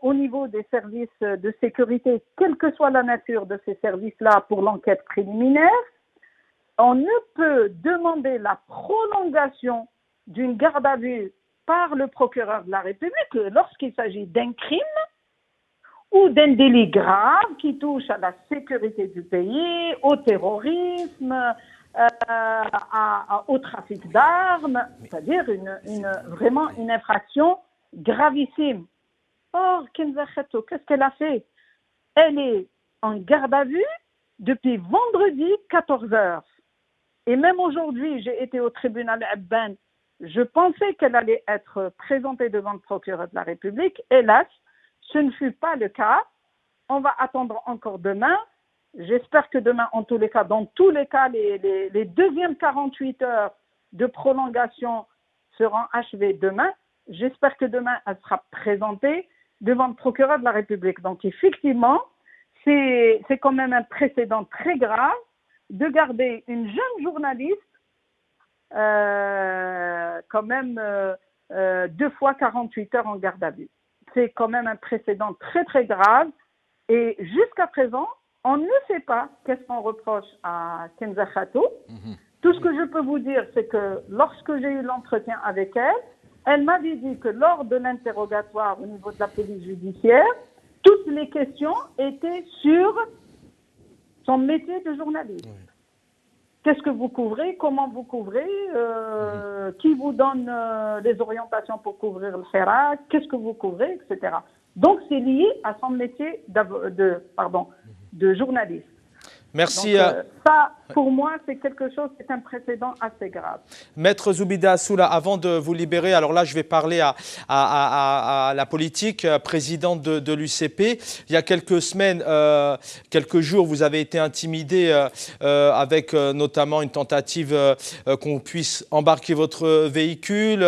au niveau des services de sécurité, quelle que soit la nature de ces services-là pour l'enquête préliminaire, on ne peut demander la prolongation d'une garde à vue par le procureur de la République que lorsqu'il s'agit d'un crime ou d'un délit grave qui touche à la sécurité du pays, au terrorisme, au trafic d'armes, c'est-à-dire vraiment une infraction gravissime. Or, Kenza Khato, qu'est-ce qu'elle a fait? Elle est en garde à vue depuis vendredi 14 heures. Et même aujourd'hui, j'ai été au tribunal Abban. Je pensais qu'elle allait être présentée devant le procureur de la République. Hélas, ce ne fut pas le cas. On va attendre encore demain. J'espère que demain, en tous les cas, dans tous les cas, les deuxièmes 48 heures de prolongation seront achevées demain. J'espère que demain, elle sera présentée devant le procureur de la République. Donc, effectivement, c'est quand même un précédent très grave de garder une jeune journaliste quand même 2 fois 48 heures en garde à vue. C'est quand même un précédent très très grave et jusqu'à présent, on ne sait pas qu'est-ce qu'on reproche à Kenza Khato. Tout ce que je peux vous dire, c'est que lorsque j'ai eu l'entretien avec elle, elle m'avait dit que lors de l'interrogatoire au niveau de la police judiciaire, toutes les questions étaient sur son métier de journaliste. Oui. Qu'est-ce que vous couvrez? Comment vous couvrez? Qui vous donne les orientations pour couvrir le Hirak? Qu'est-ce que vous couvrez, etc. Donc, c'est lié à son métier de journaliste. Merci. Donc, ça, pour moi, c'est quelque chose, c'est un précédent assez grave. Maître Zoubida Assoula, avant de vous libérer, alors là, je vais parler à la politique, présidente de l'UCP. Il y a quelques semaines, quelques jours, vous avez été intimidé avec notamment une tentative qu'on puisse embarquer votre véhicule,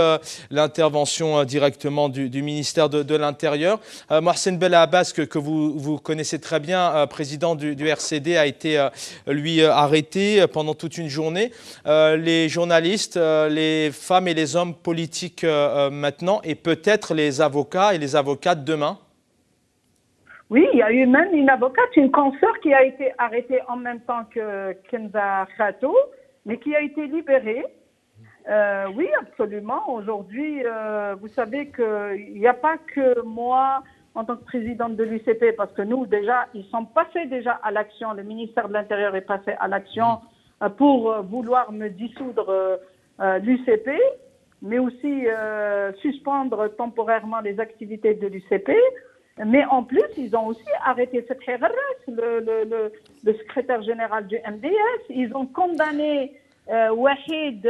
l'intervention directement du ministère de l'Intérieur. Mohsen Bel Abbas, que vous connaissez très bien, président du RCD, a été lui arrêté pendant toute une journée. Les journalistes, les femmes et les hommes politiques maintenant et peut-être les avocats et les avocates demain? Oui, il y a eu même une avocate, une consoeur qui a été arrêtée en même temps que Kenza Khato, mais qui a été libérée. Oui, absolument. Aujourd'hui, vous savez qu'il n'y a pas que moi en tant que présidente de l'UCP, parce que nous, déjà, ils sont passés déjà à l'action, le ministère de l'Intérieur est passé à l'action pour vouloir me dissoudre l'UCP, mais aussi suspendre temporairement les activités de l'UCP. Mais en plus, ils ont aussi arrêté Fethi Gharras, le secrétaire général du MDS. Ils ont condamné Wahid,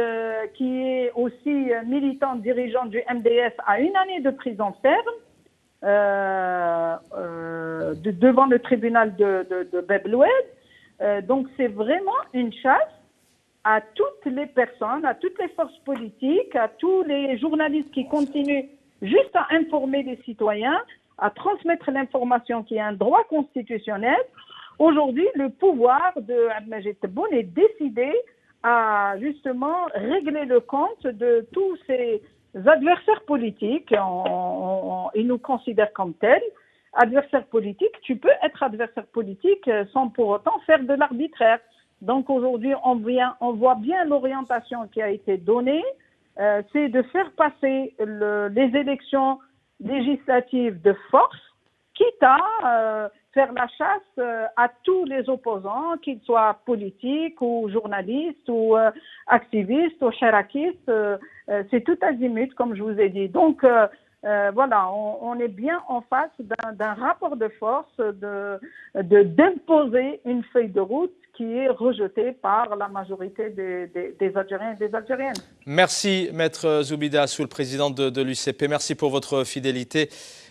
qui est aussi militant dirigeant du MDS, à 1 année de prison ferme. Devant le tribunal de Bab el-Oued. Donc c'est vraiment une chasse à toutes les personnes, à toutes les forces politiques, à tous les journalistes qui continuent juste à informer les citoyens, à transmettre l'information qui est un droit constitutionnel. Aujourd'hui, le pouvoir de Abdelmajid Tebboune est décidé à justement régler le compte de tous ces adversaires politiques. Ils nous considèrent comme tels. Adversaire politique, tu peux être adversaire politique sans pour autant faire de l'arbitraire. Donc aujourd'hui, on voit bien l'orientation qui a été donnée, c'est de faire passer les élections législatives de force, quitte à faire la chasse à tous les opposants, qu'ils soient politiques ou journalistes ou activistes ou hirakistes. C'est tout azimut, comme je vous ai dit. Donc, voilà, on est bien en face d'un rapport de force d'imposer une feuille de route qui est rejetée par la majorité des Algériens et des Algériennes. Merci, Maître Zoubida Assoul, présidente de l'UCP. Merci pour votre fidélité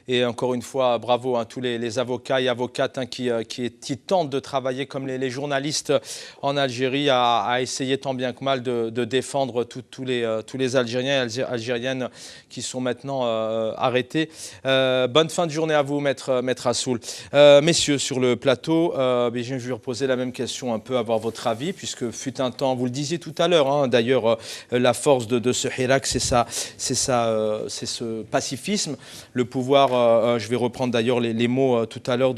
Et encore une fois, bravo à tous les avocats et avocates qui tentent de travailler comme les journalistes en Algérie à essayer tant bien que mal de défendre tous les Algériens et Algériennes qui sont maintenant arrêtés. Bonne fin de journée à vous, Maître Assoul. Messieurs, sur le plateau, je vais vous poser la même question, un peu avoir votre avis, puisque fut un temps, vous le disiez tout à l'heure, hein, d'ailleurs, la force de ce Hirak, c'est ce pacifisme, le pouvoir, je vais reprendre d'ailleurs les mots tout à l'heure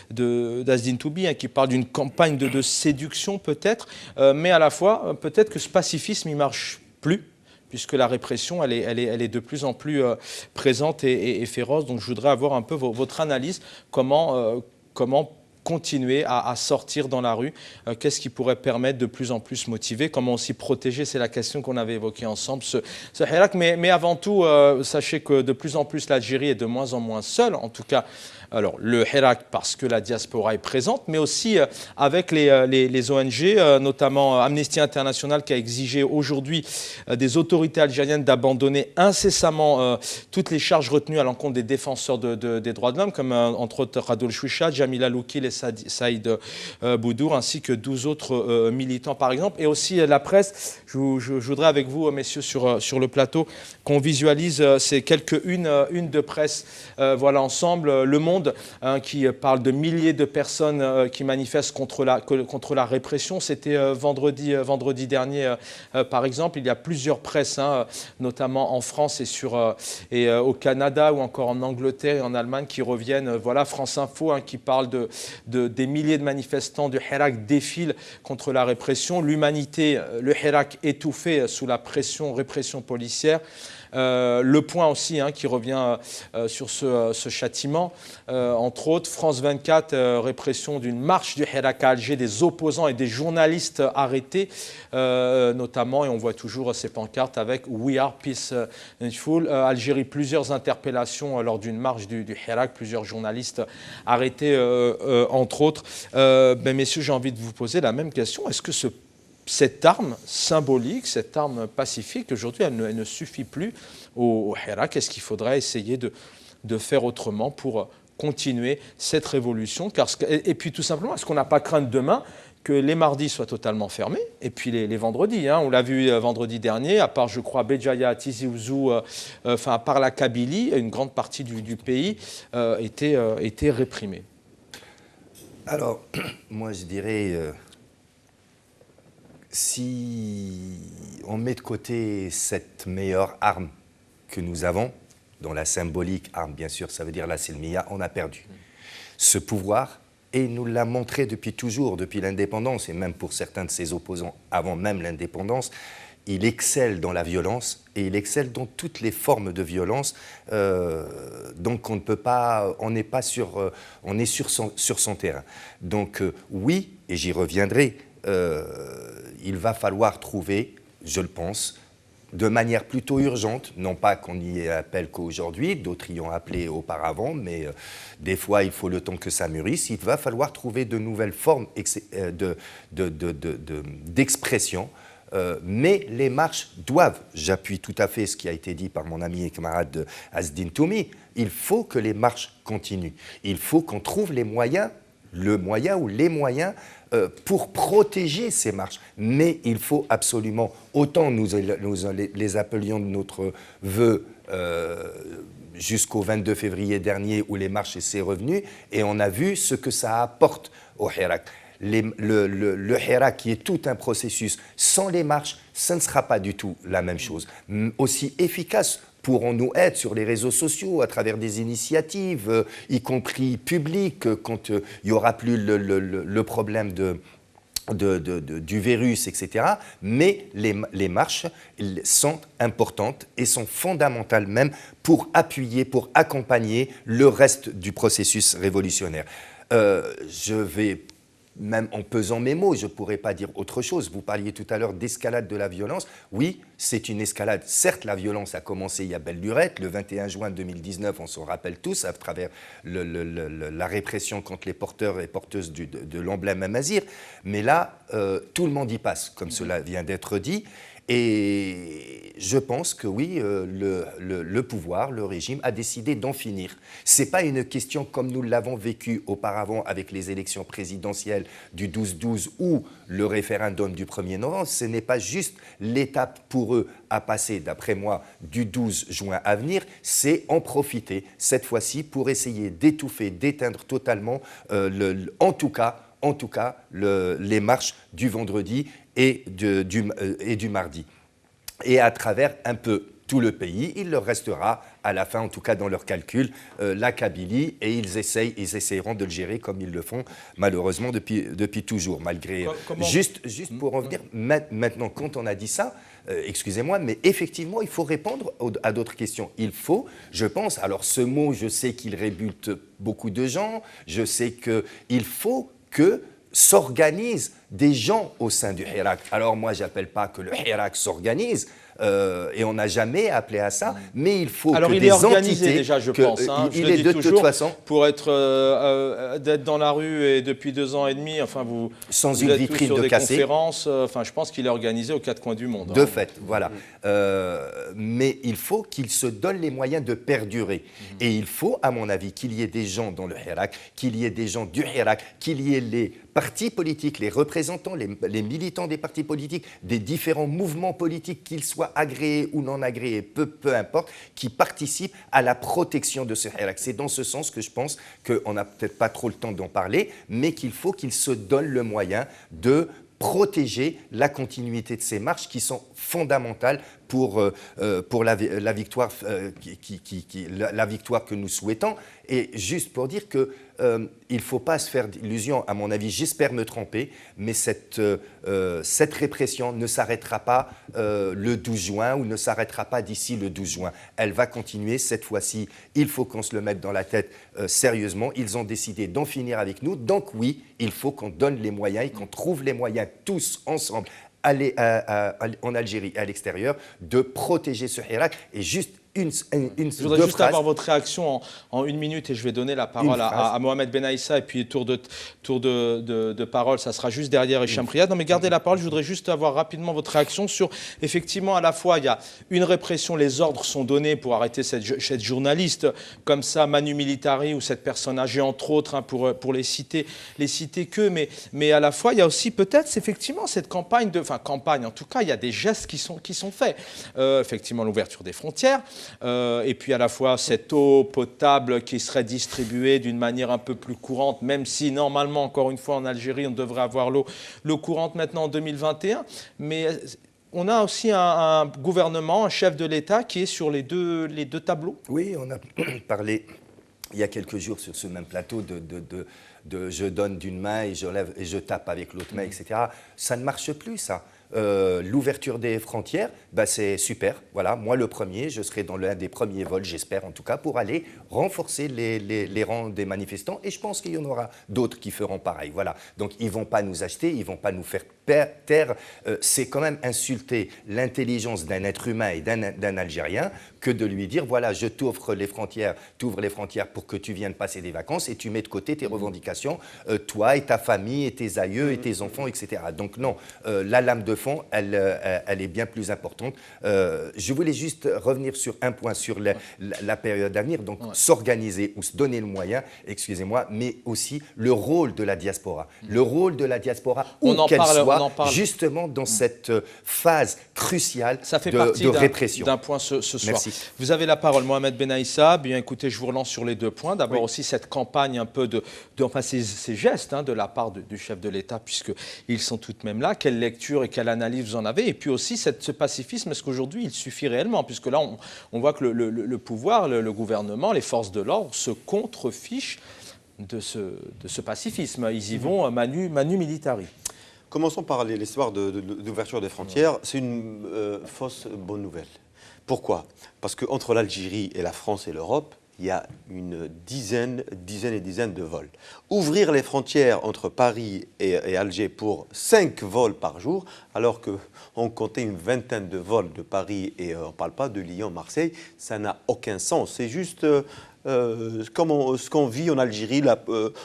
d'Azdine Toubi, hein, qui parle d'une campagne de séduction peut-être, mais à la fois, peut-être que ce pacifisme, il marche plus, puisque la répression, elle est de plus en plus présente et féroce. Donc je voudrais avoir un peu votre analyse, comment continuer à sortir dans la rue, qu'est-ce qui pourrait permettre de plus en plus motiver, comment aussi protéger, c'est la question qu'on avait évoquée ensemble, ce Hirak. Mais avant tout, sachez que de plus en plus l'Algérie est de moins en moins seule, en tout cas. Alors, le Hirak, parce que la diaspora est présente, mais aussi avec les ONG, notamment Amnesty International, qui a exigé aujourd'hui des autorités algériennes d'abandonner incessamment toutes les charges retenues à l'encontre des défenseurs des droits de l'homme, comme entre autres Radoul Chouichat, Jamila Loukil et Saïd Boudour, ainsi que 12 autres militants, par exemple. Et aussi la presse. Je voudrais avec vous, messieurs, sur le plateau, qu'on visualise ces quelques unes de presse, voilà, ensemble. Le Monde, qui parle de milliers de personnes qui manifestent contre la répression. C'était vendredi dernier, par exemple. Il y a plusieurs presses, hein, notamment en France et au Canada ou encore en Angleterre et en Allemagne qui reviennent. Voilà, France Info, hein, qui parle des milliers de manifestants du Hirak défilent contre la répression. L'humanité, le Hirak étouffé sous la répression policière. Le Point aussi, hein, qui revient sur ce châtiment. Entre autres, France 24, répression d'une marche du Hirak à Alger, des opposants et des journalistes arrêtés, notamment, et on voit toujours ces pancartes avec We are peaceful. Algérie, plusieurs interpellations lors d'une marche du Hirak, plusieurs journalistes arrêtés, entre autres. Messieurs, j'ai envie de vous poser la même question. Est-ce que cette arme symbolique, cette arme pacifique, aujourd'hui, elle ne suffit plus au Hirak? Est-ce qu'il faudrait essayer de faire autrement pour continuer cette révolution? Et puis tout simplement, est-ce qu'on n'a pas crainte demain que les mardis soient totalement fermés et puis les vendredis, hein, on l'a vu vendredi dernier, à part, je crois, Béjaïa, Tizi Ouzou, à part la Kabylie, une grande partie du pays était réprimée. Alors, moi je dirais... si on met de côté cette meilleure arme que nous avons, dont la symbolique arme, bien sûr, ça veut dire la silmiya, on a perdu. Ce pouvoir, et il nous l'a montré depuis toujours, depuis l'indépendance, et même pour certains de ses opposants avant même l'indépendance, il excelle dans la violence, et il excelle dans toutes les formes de violence. Donc on ne peut pas, on est sur son terrain. Donc oui, et j'y reviendrai, il va falloir trouver, je le pense, de manière plutôt urgente, non pas qu'on y appelle qu'aujourd'hui, d'autres y ont appelé auparavant, mais des fois il faut le temps que ça mûrisse, il va falloir trouver de nouvelles formes d'expression, mais les marches doivent, j'appuie tout à fait ce qui a été dit par mon ami et camarade Azdine Toubi, il faut que les marches continuent, il faut qu'on trouve les moyens, pour protéger ces marches. Mais il faut absolument, autant nous les appelions de notre vœu jusqu'au 22 février dernier où les marches étaient revenues, et on a vu ce que ça apporte au Hirak. Le Hirak qui est tout un processus, sans les marches, ça ne sera pas du tout la même chose. Aussi efficace pourrons-nous être sur les réseaux sociaux à travers des initiatives, y compris publiques, quand il n'y aura plus le problème du virus, etc. Mais les marches sont importantes et sont fondamentales même pour appuyer, pour accompagner le reste du processus révolutionnaire. Je vais... Même en pesant mes mots, je ne pourrais pas dire autre chose. Vous parliez tout à l'heure d'escalade de la violence. Oui, c'est une escalade. Certes, la violence a commencé il y a belle lurette. Le 21 juin 2019, on s'en rappelle tous, à travers la répression contre les porteurs et porteuses de l'emblème Amazir. Mais là, tout le monde y passe, comme cela vient d'être dit. Et je pense que oui, le pouvoir, le régime a décidé d'en finir. Ce n'est pas une question comme nous l'avons vécu auparavant avec les élections présidentielles du 12-12 ou le référendum du 1er novembre. Ce n'est pas juste l'étape pour eux à passer, d'après moi, du 12 juin à venir. C'est en profiter cette fois-ci pour essayer d'étouffer, d'éteindre totalement, en tout cas, les marches du vendredi et du mardi. Et à travers un peu tout le pays, il leur restera, à la fin, en tout cas dans leurs calculs, la Kabylie, et ils essayeront de le gérer comme ils le font, malheureusement, depuis toujours, malgré... Juste pour en venir, maintenant, quand on a dit ça, excusez-moi, mais effectivement, il faut répondre à d'autres questions. Il faut, je pense, alors ce mot, je sais qu'il rébute beaucoup de gens, je sais qu'il faut que s'organisent des gens au sein du Hirak. Alors moi, je n'appelle pas que le Hirak s'organise, et on n'a jamais appelé à ça, mais il faut alors, que il des est organisé entités... déjà, je pense. Hein, il est de toute façon... Pour d'être dans la rue et depuis 2 ans et demi, enfin vous... Sans vous une êtes vitrine tous sur de des cassé. conférences, enfin je pense qu'il est organisé aux 4 coins du monde. De fait, voilà. Mais il faut qu'il se donne les moyens de perdurer. Et il faut, à mon avis, qu'il y ait des gens dans le Hirak, qu'il y ait des gens du Hirak, qu'il y ait les partis politiques, les représentants, les militants des partis politiques, des différents mouvements politiques, qu'ils soient agréés ou non agréés, peu importe, qui participent à la protection de ce Hirak. C'est dans ce sens que je pense qu'on n'a peut-être pas trop le temps d'en parler, mais qu'il faut qu'il se donne le moyen de protéger la continuité de ces marches qui sont fondamentales pour la victoire, la victoire que nous souhaitons. Et juste pour dire qu'il ne faut pas se faire d'illusions, à mon avis, j'espère me tromper, mais cette répression ne s'arrêtera pas le 12 juin ou ne s'arrêtera pas d'ici le 12 juin. Elle va continuer cette fois-ci. Il faut qu'on se le mette dans la tête sérieusement. Ils ont décidé d'en finir avec nous. Donc oui, il faut qu'on donne les moyens et qu'on trouve les moyens tous ensemble en Algérie et à l'extérieur, de protéger ce Hirak. Et juste je voudrais juste avoir votre réaction en 1 minute et je vais donner la parole à Mohamed Ben Aïssa et puis tour de parole, ça sera juste derrière Hicham Riyad. Non mais gardez la parole, je voudrais juste avoir rapidement votre réaction sur, effectivement, à la fois il y a une répression, les ordres sont donnés pour arrêter cette journaliste comme ça, Manu Militari ou cette personne âgée entre autres, hein, pour les citer que, mais à la fois il y a aussi peut-être effectivement cette campagne, en tout cas il y a des gestes qui sont faits, effectivement l'ouverture des frontières, et puis à la fois cette eau potable qui serait distribuée d'une manière un peu plus courante, même si normalement, encore une fois, en Algérie, on devrait avoir l'eau courante maintenant en 2021. Mais on a aussi un gouvernement, un chef de l'État qui est sur les deux tableaux. Oui, on a parlé il y a quelques jours sur ce même plateau de je donne d'une main et je lève et je tape avec l'autre main, etc. Ça ne marche plus, ça. L'ouverture des frontières, c'est super. Voilà, moi le premier, je serai dans l'un des premiers vols, j'espère en tout cas, pour aller renforcer les rangs des manifestants. Et je pense qu'il y en aura d'autres qui feront pareil. Voilà. Donc ils ne vont pas nous acheter, ils ne vont pas nous faire taire. C'est quand même insulter l'intelligence d'un être humain et d'un Algérien que de lui dire, voilà, je t'ouvre les frontières, pour que tu viennes passer des vacances et tu mets de côté tes revendications, toi et ta famille et tes aïeux et tes enfants, etc. Donc non, la lame de fond, elle est bien plus importante. Je voulais juste revenir sur un point, sur la période à venir, donc s'organiser ou se donner le moyen, excusez-moi, mais aussi le rôle de la diaspora. Le rôle de la diaspora, où qu'elle soit, justement dans cette phase cruciale de répression. D'un point ce soir. Merci. Vous avez la parole, Mohamed Ben Aïssa. Bien écoutez, je vous relance sur les 2 points. D'abord aussi cette campagne un peu ces gestes de la part du chef de l'État, puisqu'ils sont tout de même là. Quelle lecture et quelle analyse vous en avez? Et puis aussi ce pacifisme, est-ce qu'aujourd'hui il suffit réellement? Puisque là, on voit que le pouvoir, le gouvernement, les forces de l'ordre se contrefichent de ce pacifisme. Ils y vont Manu Militari. Commençons par l'histoire d'ouverture des frontières. C'est une fausse bonne nouvelle. Pourquoi? Parce qu'entre l'Algérie et la France et l'Europe, il y a une dizaine de vols. Ouvrir les frontières entre Paris et Alger pour 5 vols par jour, alors qu'on comptait une vingtaine de vols de Paris et on ne parle pas de Lyon, Marseille, ça n'a aucun sens. C'est juste comme ce qu'on vit en Algérie.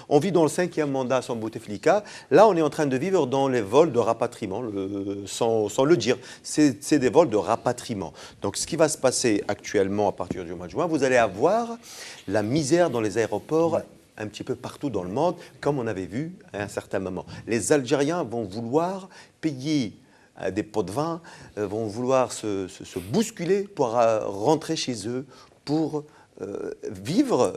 On vit dans le 5e mandat sans Bouteflika. Là, on est en train de vivre dans les vols de rapatriement, sans le dire. C'est des vols de rapatriement. Donc, ce qui va se passer actuellement à partir du mois de juin, vous allez avoir la misère dans les aéroports un petit peu partout dans le monde, comme on avait vu à un certain moment. Les Algériens vont vouloir payer des pots de vin, vont vouloir se bousculer pour rentrer chez eux, pour vivre,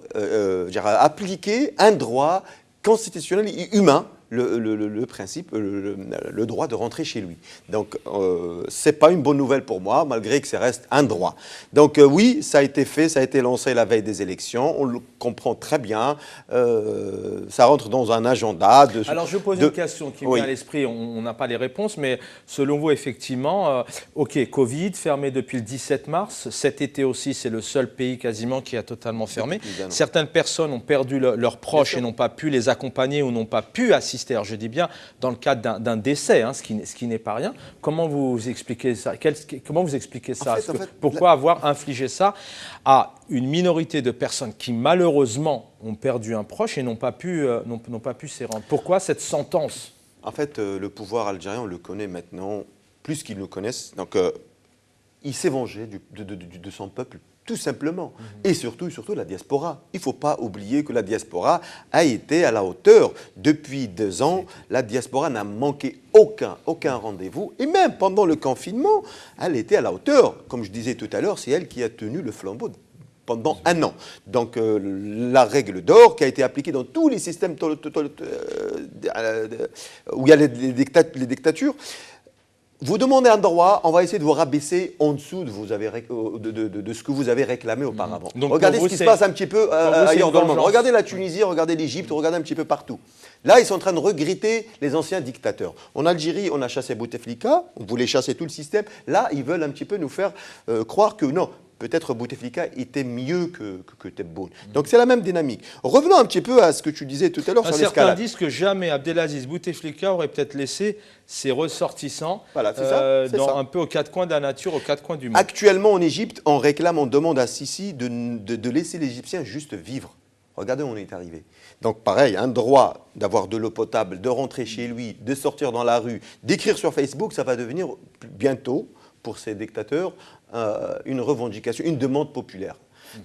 appliquer un droit constitutionnel et humain, le principe, le droit de rentrer chez lui. Donc, ce n'est pas une bonne nouvelle pour moi, malgré que ça reste un droit. Donc, oui, ça a été fait, ça a été lancé la veille des élections, on le comprend très bien, ça rentre dans un agenda de... Alors, je pose une question qui me vient à l'esprit, on n'a pas les réponses, mais selon vous, effectivement, OK, Covid, fermé depuis le 17 mars, cet été aussi, c'est le seul pays quasiment qui a totalement fermé. Certaines personnes ont perdu leurs proches et n'ont pas pu les accompagner ou n'ont pas pu assister. Alors, je dis bien dans le cadre d'un décès, hein, ce qui n'est pas rien. Comment vous expliquez ça? Comment vous expliquez ça? Pourquoi avoir infligé ça à une minorité de personnes qui malheureusement ont perdu un proche et n'ont pas pu s'y rendre? Pourquoi cette sentence? En fait, le pouvoir algérien, on le connaît maintenant plus qu'ils nous connaissent. Donc, il s'est vengé de son peuple, tout simplement. Et surtout la diaspora. Il ne faut pas oublier que la diaspora a été à la hauteur. Depuis 2 ans, la diaspora n'a manqué aucun rendez-vous. Et même pendant le confinement, elle était à la hauteur. Comme je disais tout à l'heure, c'est elle qui a tenu le flambeau pendant 1 an. Donc, la règle d'or qui a été appliquée dans tous les systèmes où il y a les dictatures. Vous demandez un droit, on va essayer de vous rabaisser en dessous de ce que vous avez réclamé auparavant. Donc, regardez ce qui se passe un petit peu ailleurs dans le monde. Regardez la Tunisie, regardez l'Égypte, regardez un petit peu partout. Là, ils sont en train de regretter les anciens dictateurs. En Algérie, on a chassé Bouteflika, on voulait chasser tout le système. Là, ils veulent un petit peu nous faire croire que non. Peut-être Bouteflika était mieux que Tebboune. Donc c'est la même dynamique. Revenons un petit peu à ce que tu disais tout à l'heure sur l'escalade. Certains disent que jamais Abdelaziz Bouteflika aurait peut-être laissé ses ressortissants un peu aux 4 coins de la nature, aux 4 coins du monde. Actuellement en Égypte, on demande à Sisi de laisser l'Égyptien juste vivre. Regardez où on est arrivé. Donc pareil, un droit d'avoir de l'eau potable, de rentrer chez lui, de sortir dans la rue, d'écrire sur Facebook, ça va devenir bientôt, pour ces dictateurs, une revendication, une demande populaire.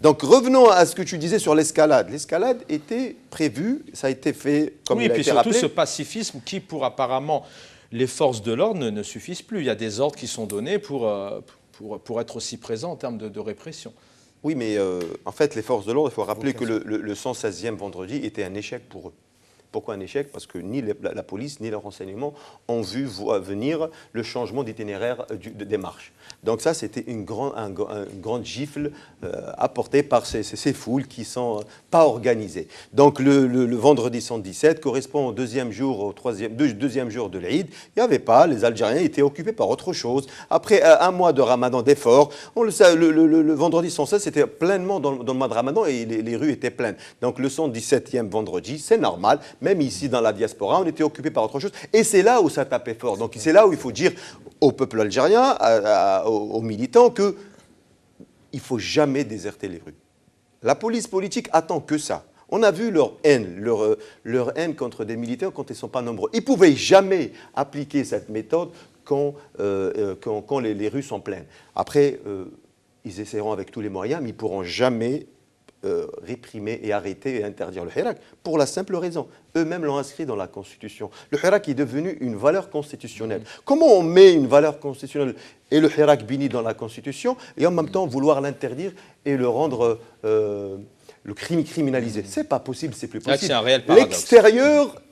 Donc revenons à ce que tu disais sur l'escalade. L'escalade était prévue, ça a été fait comme il a été rappelé. Oui, et puis surtout ce pacifisme qui, pour apparemment les forces de l'ordre, ne suffisent plus. Il y a des ordres qui sont donnés pour être aussi présents en termes de répression. Oui, mais en fait, les forces de l'ordre, il faut rappeler que le 116e vendredi était un échec pour eux. Pourquoi un échec? Parce que ni la police ni les renseignements ont vu venir le changement d'itinéraire des marches. Donc ça, c'était une grande gifle apportée par ces foules qui ne sont pas organisées. Donc le vendredi 117 correspond au deuxième jour de l'Aïd. Il n'y avait pas, les Algériens étaient occupés par autre chose. Après 1 mois de ramadan d'efforts, le vendredi 116, c'était pleinement dans le mois de ramadan et les rues étaient pleines. Donc le 117e vendredi, c'est normal. Même ici, dans la diaspora, on était occupé par autre chose. Et c'est là où ça tapait fort. Donc, c'est là où il faut dire au peuple algérien, aux militants, qu'il ne faut jamais déserter les rues. La police politique attend que ça. On a vu leur haine contre des militaires quand ils ne sont pas nombreux. Ils ne pouvaient jamais appliquer cette méthode quand les rues sont pleines. Après, ils essaieront avec tous les moyens, mais ils ne pourront jamais réprimer et arrêter et interdire le hirak pour la simple raison. Eux-mêmes l'ont inscrit dans la Constitution. Le hirak est devenu une valeur constitutionnelle. Comment on met une valeur constitutionnelle et le hirak béni dans la Constitution et en même temps vouloir l'interdire et le rendre le crime criminalisé? C'est pas possible, c'est plus possible. C'est un réel paradoxe. L'extérieur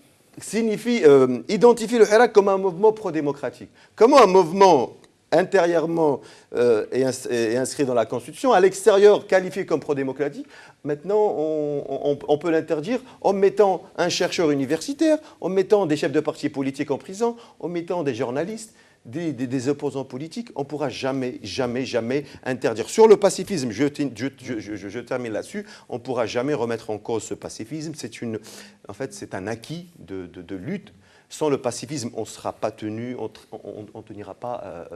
identifie le hirak comme un mouvement pro-démocratique. Comment un mouvement intérieurement est inscrit dans la Constitution, à l'extérieur qualifié comme pro-démocratique, maintenant on peut l'interdire en mettant un chercheur universitaire, en mettant des chefs de partis politiques en prison, en mettant des journalistes, des opposants politiques. On ne pourra jamais interdire. Sur le pacifisme, je termine là-dessus, on ne pourra jamais remettre en cause ce pacifisme. En fait, c'est un acquis de lutte. Sans le pacifisme, on ne sera pas tenu, on ne tenira pas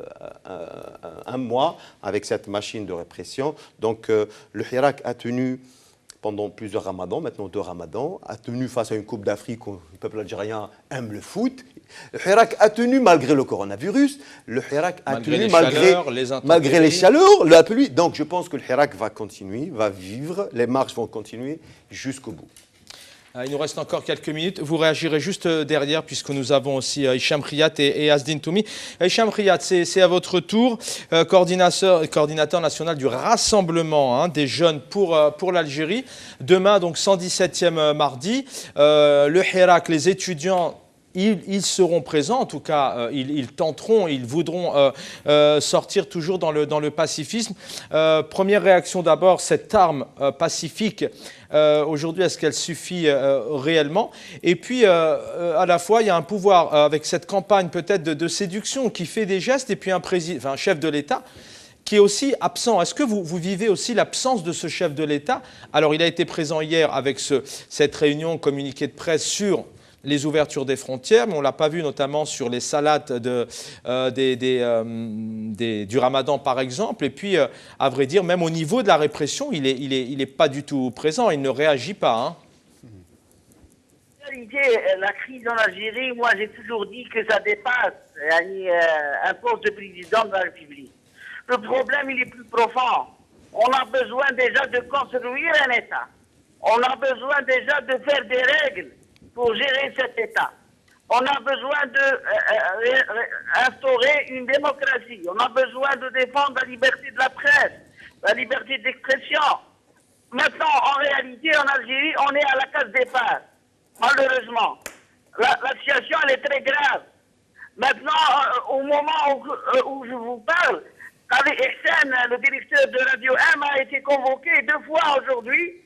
1 mois avec cette machine de répression. Donc le hirak a tenu pendant plusieurs ramadans, maintenant 2 ramadans, a tenu face à une Coupe d'Afrique où le peuple algérien aime le foot. Le Hirak a tenu malgré le coronavirus, le Hirak a tenu malgré les chaleurs, la pluie. Donc je pense que le Hirak va continuer, va vivre, les marches vont continuer jusqu'au bout. Il nous reste encore quelques minutes. Vous réagirez juste derrière, puisque nous avons aussi Hicham Riyad et Asdine Toumi. Hicham Riyad, c'est à votre tour, coordinateur national du rassemblement des jeunes pour l'Algérie. Demain, donc 117e mardi, le Hirak, les étudiants, ils seront présents, en tout cas, ils tenteront, ils voudront sortir toujours dans le pacifisme. Première réaction d'abord, cette arme pacifique, aujourd'hui, est-ce qu'elle suffit réellement? Et puis, à la fois, il y a un pouvoir, avec cette campagne peut-être de séduction qui fait des gestes, et puis un chef de l'État qui est aussi absent. Est-ce que vous vivez aussi l'absence de ce chef de l'État? Alors, il a été présent hier avec cette réunion, communiqué de presse sur les ouvertures des frontières, mais on ne l'a pas vu notamment sur les salades du Ramadan, par exemple. Et puis, à vrai dire, même au niveau de la répression, il est pas du tout présent, il ne réagit pas. En réalité, la crise en Algérie, moi j'ai toujours dit que ça dépasse un poste de président de la République. Le problème, il est plus profond. On a besoin déjà de construire un État. On a besoin déjà de faire des règles pour gérer cet État. On a besoin d'instaurer une démocratie. On a besoin de défendre la liberté de la presse, la liberté d'expression. Maintenant, en réalité, en Algérie, on est à la case départ. Malheureusement, la situation, elle est très grave. Maintenant, au moment où je vous parle, avec Hussein, le directeur de Radio M, a été convoqué 2 fois aujourd'hui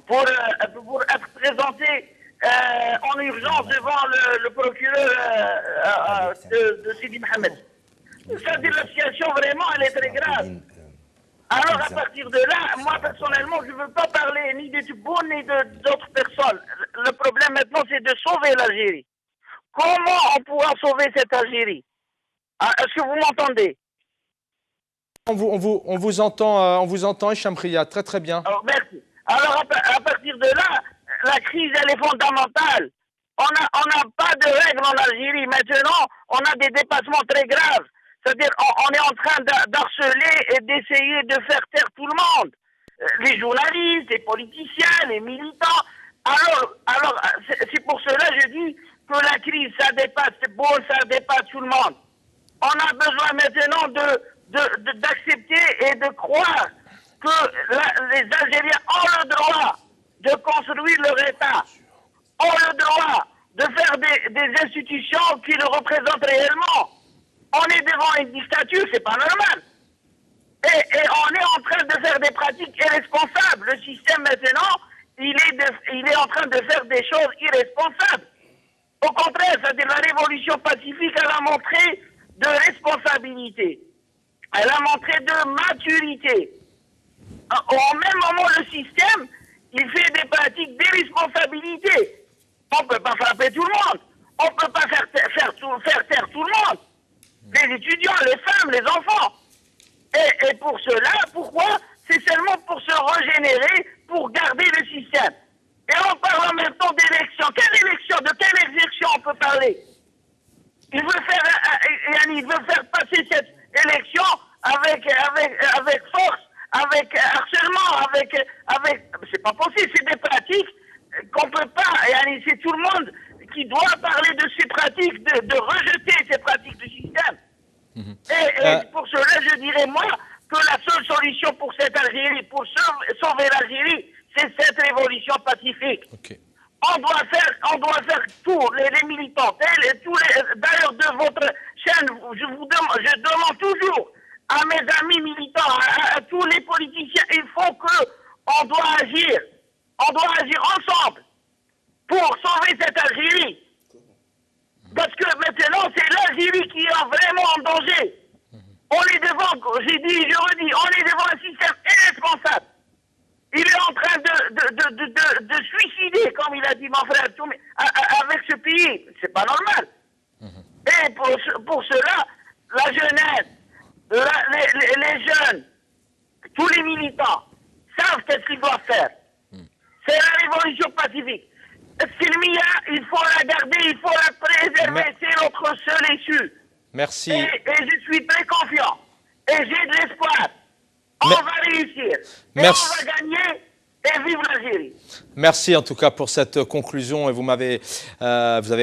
pour être présenté en urgence devant le procureur de Sidi Mohamed. C'est-à-dire la situation vraiment, elle est très grave. Alors à partir de là, moi personnellement, je ne veux pas parler ni de Tebboune ni d'autres personnes. Le problème maintenant, c'est de sauver l'Algérie. Comment on pourra sauver cette Algérie? Est-ce que vous m'entendez? On vous entend, Hicham Riyad, très très bien. Alors, merci. Alors à partir de là, la crise, elle est fondamentale. On n'a pas de règles en Algérie. Maintenant, on a des dépassements très graves. C'est-à-dire, on est en train d'harceler et d'essayer de faire taire tout le monde. Les journalistes, les politiciens, les militants. Alors c'est pour cela que je dis que la crise, ça dépasse ça dépasse tout le monde. On a besoin maintenant d'accepter et de croire que les Algériens ont le droit de construire leur État, ont le droit de faire des institutions qui le représentent réellement. On est devant une dictature, c'est pas normal. Et on est en train de faire des pratiques irresponsables. Le système maintenant, il est en train de faire des choses irresponsables. Au contraire, c'est-à-dire la révolution pacifique, elle a montré de responsabilité. Elle a montré de maturité. Au même moment, le système, il fait des pratiques d'irresponsabilité. On ne peut pas frapper tout le monde. On ne peut pas faire taire tout le monde. Les étudiants, les femmes, les enfants. Et pour cela, pourquoi? C'est seulement pour se régénérer, pour garder le système. Et on parle en même temps d'élection. Quelle élection? De quelle élection on peut parler? Il veut faire passer cette élection avec force, avec harcèlement, c'est pas possible, c'est des pratiques qu'on peut pas, et c'est tout le monde qui doit parler de ces pratiques, de rejeter ces pratiques du système. Et pour cela, je dirais moi que la seule solution pour cette Algérie, pour sauver l'Algérie, c'est cette révolution pacifique. Okay. On doit faire tout, les militants, d'ailleurs de votre chaîne, je demande toujours à mes amis militants, à tous les politiciens, il faut on doit agir ensemble pour sauver cette Algérie. Parce que maintenant, c'est l'Algérie qui est vraiment en danger. On est devant, j'ai dit, je redis, on est devant un système irresponsable. Il est en train de suicider, comme il a dit mon frère, avec ce pays. C'est pas normal. Et pour cela, la jeunesse, les jeunes, tous les militants savent ce qu'ils doivent faire. C'est la révolution pacifique. Silmia, il faut la garder, il faut la préserver, c'est notre seule issue. Merci. Et je suis très confiant. Et j'ai de l'espoir. On va réussir. Et Merci. on va gagner. Et vive l'Algérie. Merci en tout cas pour cette conclusion et vous avez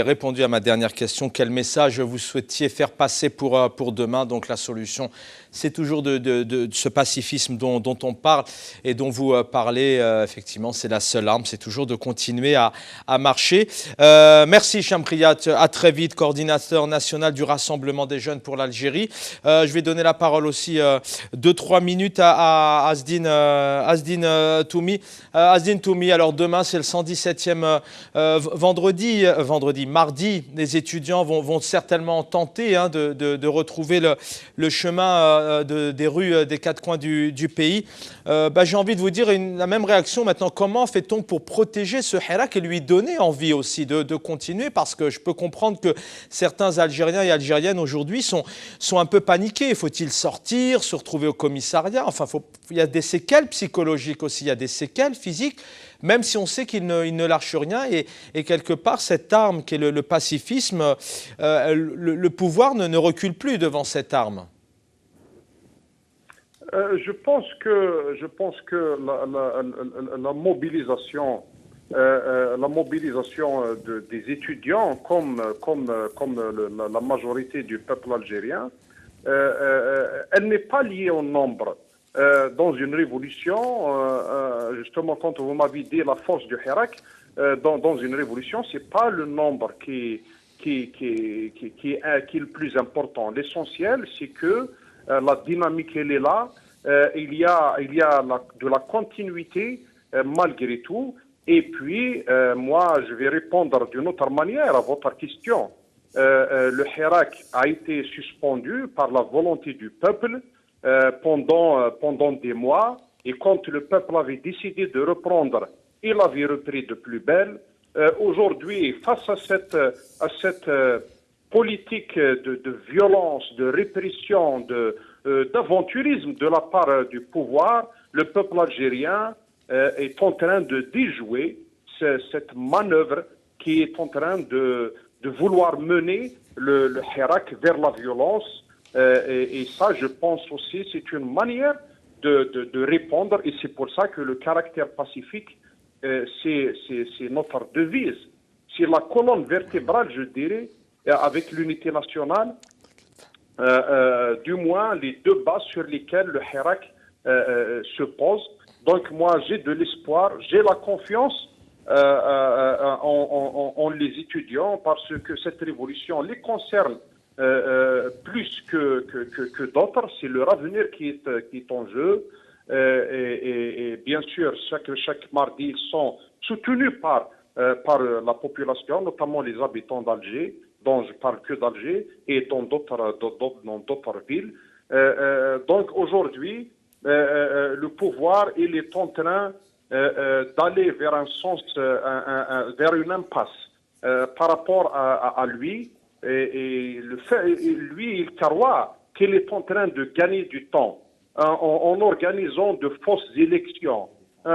répondu à ma dernière question. Quel message vous souhaitiez faire passer pour demain? Donc la solution, c'est toujours de ce pacifisme dont on parle et dont vous parlez. Effectivement, c'est la seule arme, c'est toujours de continuer à marcher. Merci Champriat, à très vite, coordinateur national du Rassemblement des jeunes pour l'Algérie. Je vais donner la parole aussi 2-3 minutes à Asdine Toumi. Asdine Toumi, alors demain c'est le 117e mardi, les étudiants vont certainement tenter de retrouver le chemin des rues des quatre coins du pays. J'ai envie de vous dire la même réaction maintenant. Comment fait-on pour protéger ce Hirak et lui donner envie aussi de continuer? Parce que je peux comprendre que certains Algériens et Algériennes aujourd'hui sont un peu paniqués. Faut-il sortir, se retrouver au commissariat? Enfin, il y a des séquelles psychologiques aussi, il y a des séquelles physiques, même si on sait qu'il ne lâche rien. Et quelque part, cette arme qui est le pacifisme, le pouvoir ne recule plus devant cette arme. Je pense que la mobilisation des étudiants comme la majorité du peuple algérien, elle n'est pas liée au nombre. Dans une révolution, justement, quand vous m'avez dit la force du Hirak, dans une révolution, c'est pas le nombre qui est le plus important. L'essentiel, c'est que la dynamique, elle est là. Il y a de la continuité malgré tout. Et puis, moi, je vais répondre d'une autre manière à votre question. Le Hirak a été suspendu par la volonté du peuple pendant des mois. Et quand le peuple avait décidé de reprendre, il avait repris de plus belle. Aujourd'hui, face à cette politique de violence, de répression, d'aventurisme de la part du pouvoir, le peuple algérien est en train de déjouer cette manœuvre qui est en train de vouloir mener le Hirak vers la violence. Et ça, je pense aussi, c'est une manière de répondre. Et c'est pour ça que le caractère pacifique, c'est notre devise. C'est la colonne vertébrale, je dirais, avec l'unité nationale, du moins les deux bases sur lesquelles le Hirak se pose. Donc moi, j'ai de l'espoir, j'ai la confiance en les étudiants parce que cette révolution les concerne plus que d'autres. C'est leur avenir qui est en jeu. Et bien sûr, chaque mardi, ils sont soutenus par la population, notamment les habitants d'Alger, dont je parle que d'Alger, et dans d'autres villes. Donc aujourd'hui, le pouvoir, il est en train d'aller vers vers une impasse par rapport à lui. Et lui, il croit qu'il est en train de gagner du temps en organisant de fausses élections, en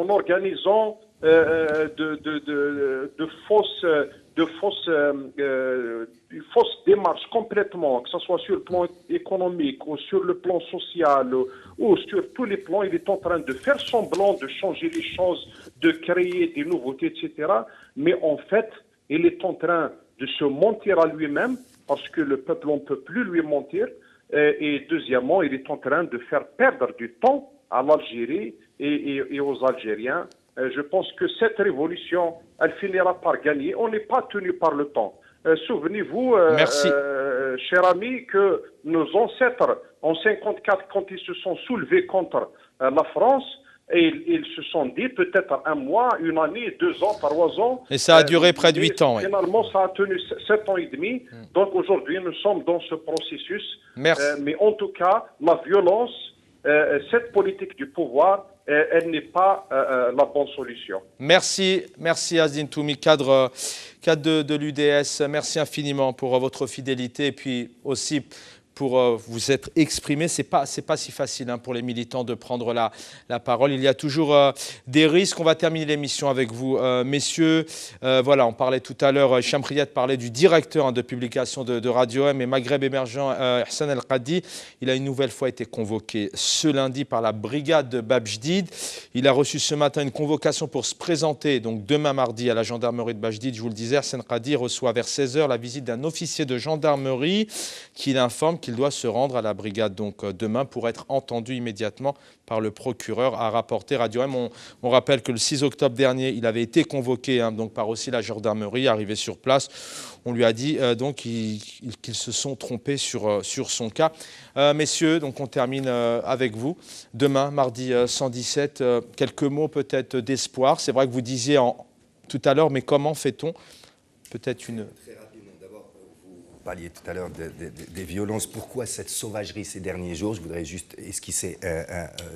organisant de fausses démarches complètement, que ce soit sur le plan économique ou sur le plan social ou sur tous les plans. Il est en train de faire semblant de changer les choses, de créer des nouveautés, etc. Mais en fait, il est en train de se mentir à lui-même parce que le peuple ne peut plus lui mentir. Et deuxièmement, il est en train de faire perdre du temps à l'Algérie et aux Algériens. Je pense que cette révolution, elle finira par gagner. On n'est pas tenu par le temps. Souvenez-vous, cher ami, que nos ancêtres, en 1954, quand ils se sont soulevés contre la France, et ils se sont dit peut-être un mois, une année, 2 ans, 3 ans. Et ça a duré près de 8 ans. Finalement, ça a tenu 7 ans et demi. Donc aujourd'hui, nous sommes dans ce processus. Merci. Mais en tout cas, la violence, cette politique du pouvoir, elle n'est pas la bonne solution. Merci Asdine Toumi, cadre de l'UDS. Merci infiniment pour votre fidélité et puis aussi pour vous être exprimé. C'est pas si facile hein, pour les militants de prendre la parole. Il y a toujours des risques. On va terminer l'émission avec vous, messieurs. Voilà, on parlait tout à l'heure, Hicham Riyad parlait du directeur hein, de publication de Radio M et Maghreb Émergent, Hassan El Qaddi. Il a une nouvelle fois été convoqué ce lundi par la brigade de Bab Jdid. Il a reçu ce matin une convocation pour se présenter, donc demain mardi, à la gendarmerie de Bab Jdid. Je vous le disais, Hassan Qaddi reçoit vers 16h la visite d'un officier de gendarmerie qui l'informe qu'il doit se rendre à la brigade donc demain pour être entendu immédiatement par le procureur, a rapporté Radio M. On rappelle que le 6 octobre dernier, il avait été convoqué hein, donc par aussi la gendarmerie, arrivé sur place. On lui a dit donc qu'ils se sont trompés sur son cas. Messieurs, donc on termine avec vous. Demain, mardi 117, quelques mots peut-être d'espoir. C'est vrai que vous disiez tout à l'heure, mais comment fait-on peut-être une... Vous parliez tout à l'heure des violences. Pourquoi cette sauvagerie ces derniers jours? Je voudrais juste esquisser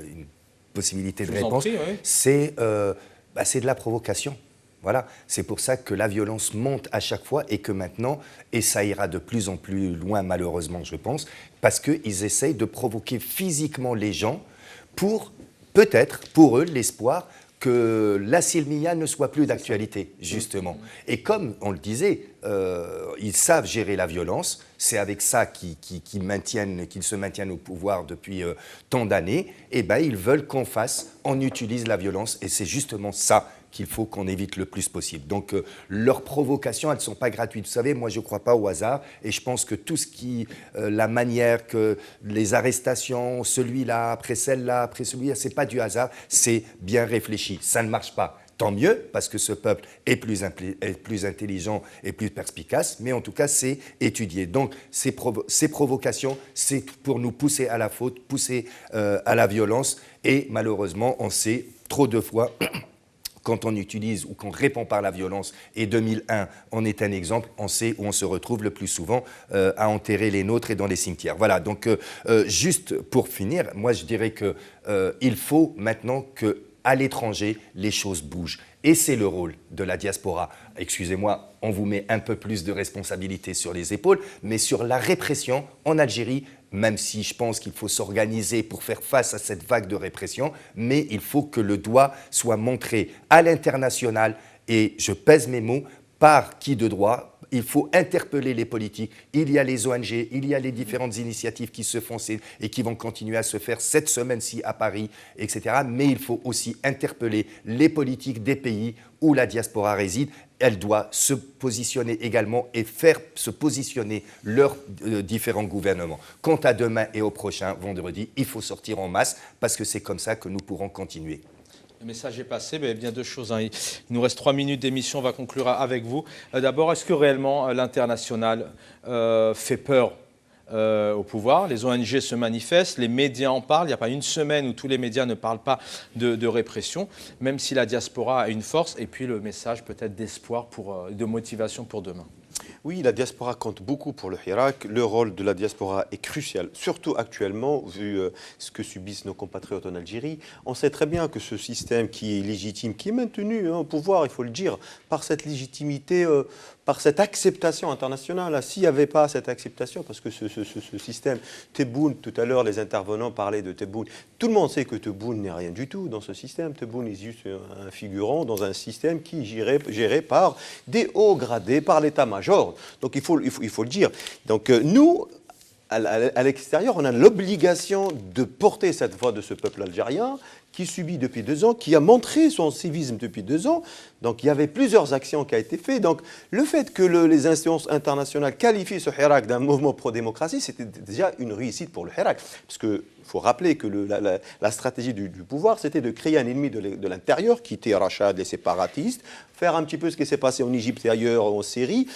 une possibilité de réponse. Prie, oui. C'est de la provocation. Voilà. C'est pour ça que la violence monte à chaque fois et que maintenant, et ça ira de plus en plus loin malheureusement, je pense, parce qu'ils essayent de provoquer physiquement les gens pour, peut-être, pour eux, l'espoir que la silmia ne soit plus d'actualité, justement. Et comme on le disait, ils savent gérer la violence, c'est avec ça qu'ils se maintiennent au pouvoir depuis tant d'années, et ben ils veulent qu'on fasse, on utilise la violence, et c'est justement ça qu'il faut qu'on évite le plus possible. Donc leurs provocations, elles ne sont pas gratuites. Vous savez, moi je ne crois pas au hasard, et je pense que tout ce qui, la manière que les arrestations, celui-là, après celle-là, après celui-là, ce n'est pas du hasard, c'est bien réfléchi. Ça ne marche pas. Tant mieux, parce que ce peuple est plus intelligent et plus perspicace, mais en tout cas, c'est étudié. Donc, ces provocations, c'est pour nous pousser à la faute, pousser à la violence, et malheureusement, on sait trop de fois... Quand on utilise ou qu'on répond par la violence, et 2001 en est un exemple, on sait où on se retrouve le plus souvent à enterrer les nôtres et dans les cimetières. Voilà, donc juste pour finir, moi je dirais qu'il faut maintenant qu'à l'étranger, les choses bougent. Et c'est le rôle de la diaspora. Excusez-moi, on vous met un peu plus de responsabilité sur les épaules, mais sur la répression en Algérie, même si je pense qu'il faut s'organiser pour faire face à cette vague de répression, mais il faut que le doigt soit montré à l'international, et je pèse mes mots, par qui de droit. Il faut interpeller les politiques. Il y a les ONG, il y a les différentes initiatives qui se font et qui vont continuer à se faire cette semaine-ci à Paris, etc. Mais il faut aussi interpeller les politiques des pays où la diaspora réside. Elle doit se positionner également et faire se positionner leurs différents gouvernements. Quant à demain et au prochain vendredi, il faut sortir en masse parce que c'est comme ça que nous pourrons continuer. Le message est passé, mais bien deux choses. Hein. Il nous reste 3 minutes d'émission, on va conclure avec vous. D'abord, est-ce que réellement l'international fait peur au pouvoir? Les ONG se manifestent, les médias en parlent. Il n'y a pas une semaine où tous les médias ne parlent pas de répression, même si la diaspora a une force. Et puis le message peut-être d'espoir, de motivation pour demain. Oui, la diaspora compte beaucoup pour le Hirak. Le rôle de la diaspora est crucial, surtout actuellement, vu ce que subissent nos compatriotes en Algérie. On sait très bien que ce système qui est légitime, qui est maintenu au pouvoir, il faut le dire, par cette légitimité, par cette acceptation internationale. S'il n'y avait pas cette acceptation, parce que ce système, Tebboune, tout à l'heure, les intervenants parlaient de Tebboune. Tout le monde sait que Tebboune n'est rien du tout dans ce système. Tebboune est juste un figurant dans un système qui est géré par des hauts gradés, par l'état-major. Donc il faut le dire. Donc nous, à l'extérieur, on a l'obligation de porter cette voix de ce peuple algérien qui subit depuis 2 ans, qui a montré son civisme depuis 2 ans. Donc il y avait plusieurs actions qui ont été faites. Donc le fait que les instances internationales qualifient ce Hirak d'un mouvement pro-démocratie, c'était déjà une réussite pour le Hirak. Parce qu'il faut rappeler que la stratégie du pouvoir, c'était de créer un ennemi de l'intérieur, qui était Rachad, les séparatistes, faire un petit peu ce qui s'est passé en Égypte et ailleurs, en Syrie,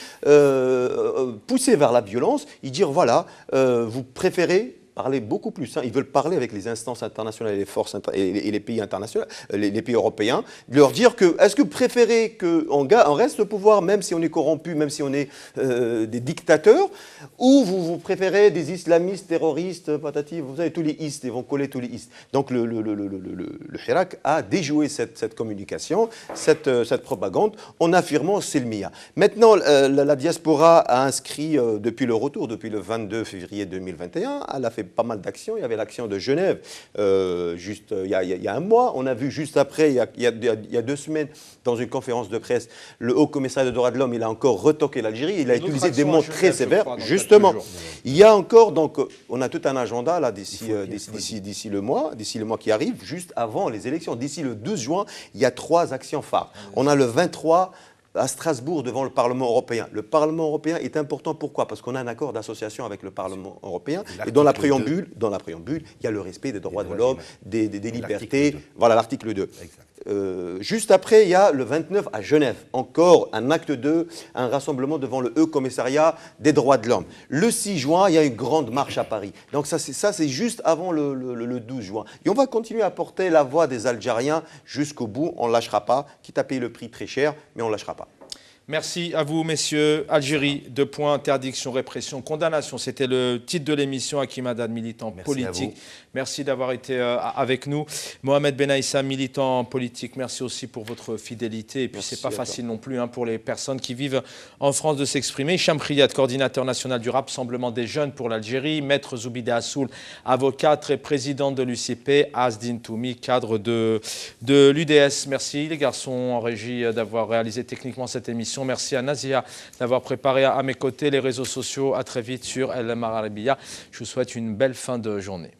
pousser vers la violence et dire voilà, vous préférez parler beaucoup plus. Ils veulent parler avec les instances internationales et les forces et les pays internationaux, les pays européens, leur dire que est-ce que vous préférez qu'on reste au pouvoir même si on est corrompu, même si on est des dictateurs, ou vous préférez des islamistes, terroristes, patati, vous savez, tous les istes, ils vont coller tous les istes. Donc le Hirak a déjoué cette communication, cette propagande, en affirmant Selmiya. Maintenant, la diaspora a inscrit, depuis le retour, depuis le 22 février 2021, elle a fait pas mal d'actions. Il y avait l'action de Genève, juste il y a un mois. On a vu juste après, il y a 2 semaines, dans une conférence de presse, le haut commissariat des droits de l'homme, il a encore retoqué l'Algérie. Il a utilisé des mots très sévères. Justement, il y a encore, donc, on a tout un agenda là d'ici le mois qui arrive, juste avant les élections. D'ici le 12 juin, il y a 3 actions phares. On a le 23 à Strasbourg devant le Parlement européen. Le Parlement européen est important, pourquoi? Parce qu'on a un accord d'association avec le Parlement européen, et dans la préambule, il y a le respect des droits de l'homme, des libertés, voilà l'article 2. Juste après, il y a le 29 à Genève, encore un acte 2, un rassemblement devant le Haut Commissariat des droits de l'homme. Le 6 juin, il y a une grande marche à Paris. Donc ça c'est juste avant le 12 juin. Et on va continuer à porter la voix des Algériens jusqu'au bout. On ne lâchera pas, quitte à payer le prix très cher, mais on ne lâchera pas. Merci à vous, messieurs. Algérie, 2 points, interdiction, répression, condamnation. C'était le titre de l'émission. Hakim Haddad, militant politique. Merci d'avoir été avec nous. Mohamed Benaïssa, militant politique. Merci aussi pour votre fidélité. Et puis, ce n'est pas facile non plus pour les personnes qui vivent en France de s'exprimer. Hicham Riyad, coordinateur national du Rassemblement des jeunes pour l'Algérie. Maître Zoubida Assoul, avocate et présidente de l'UCP. Asdin Toumi, cadre de l'UDS. Merci les garçons en régie d'avoir réalisé techniquement cette émission. Merci à Nazia d'avoir préparé à mes côtés les réseaux sociaux. À très vite sur El Mararabia. Je vous souhaite une belle fin de journée.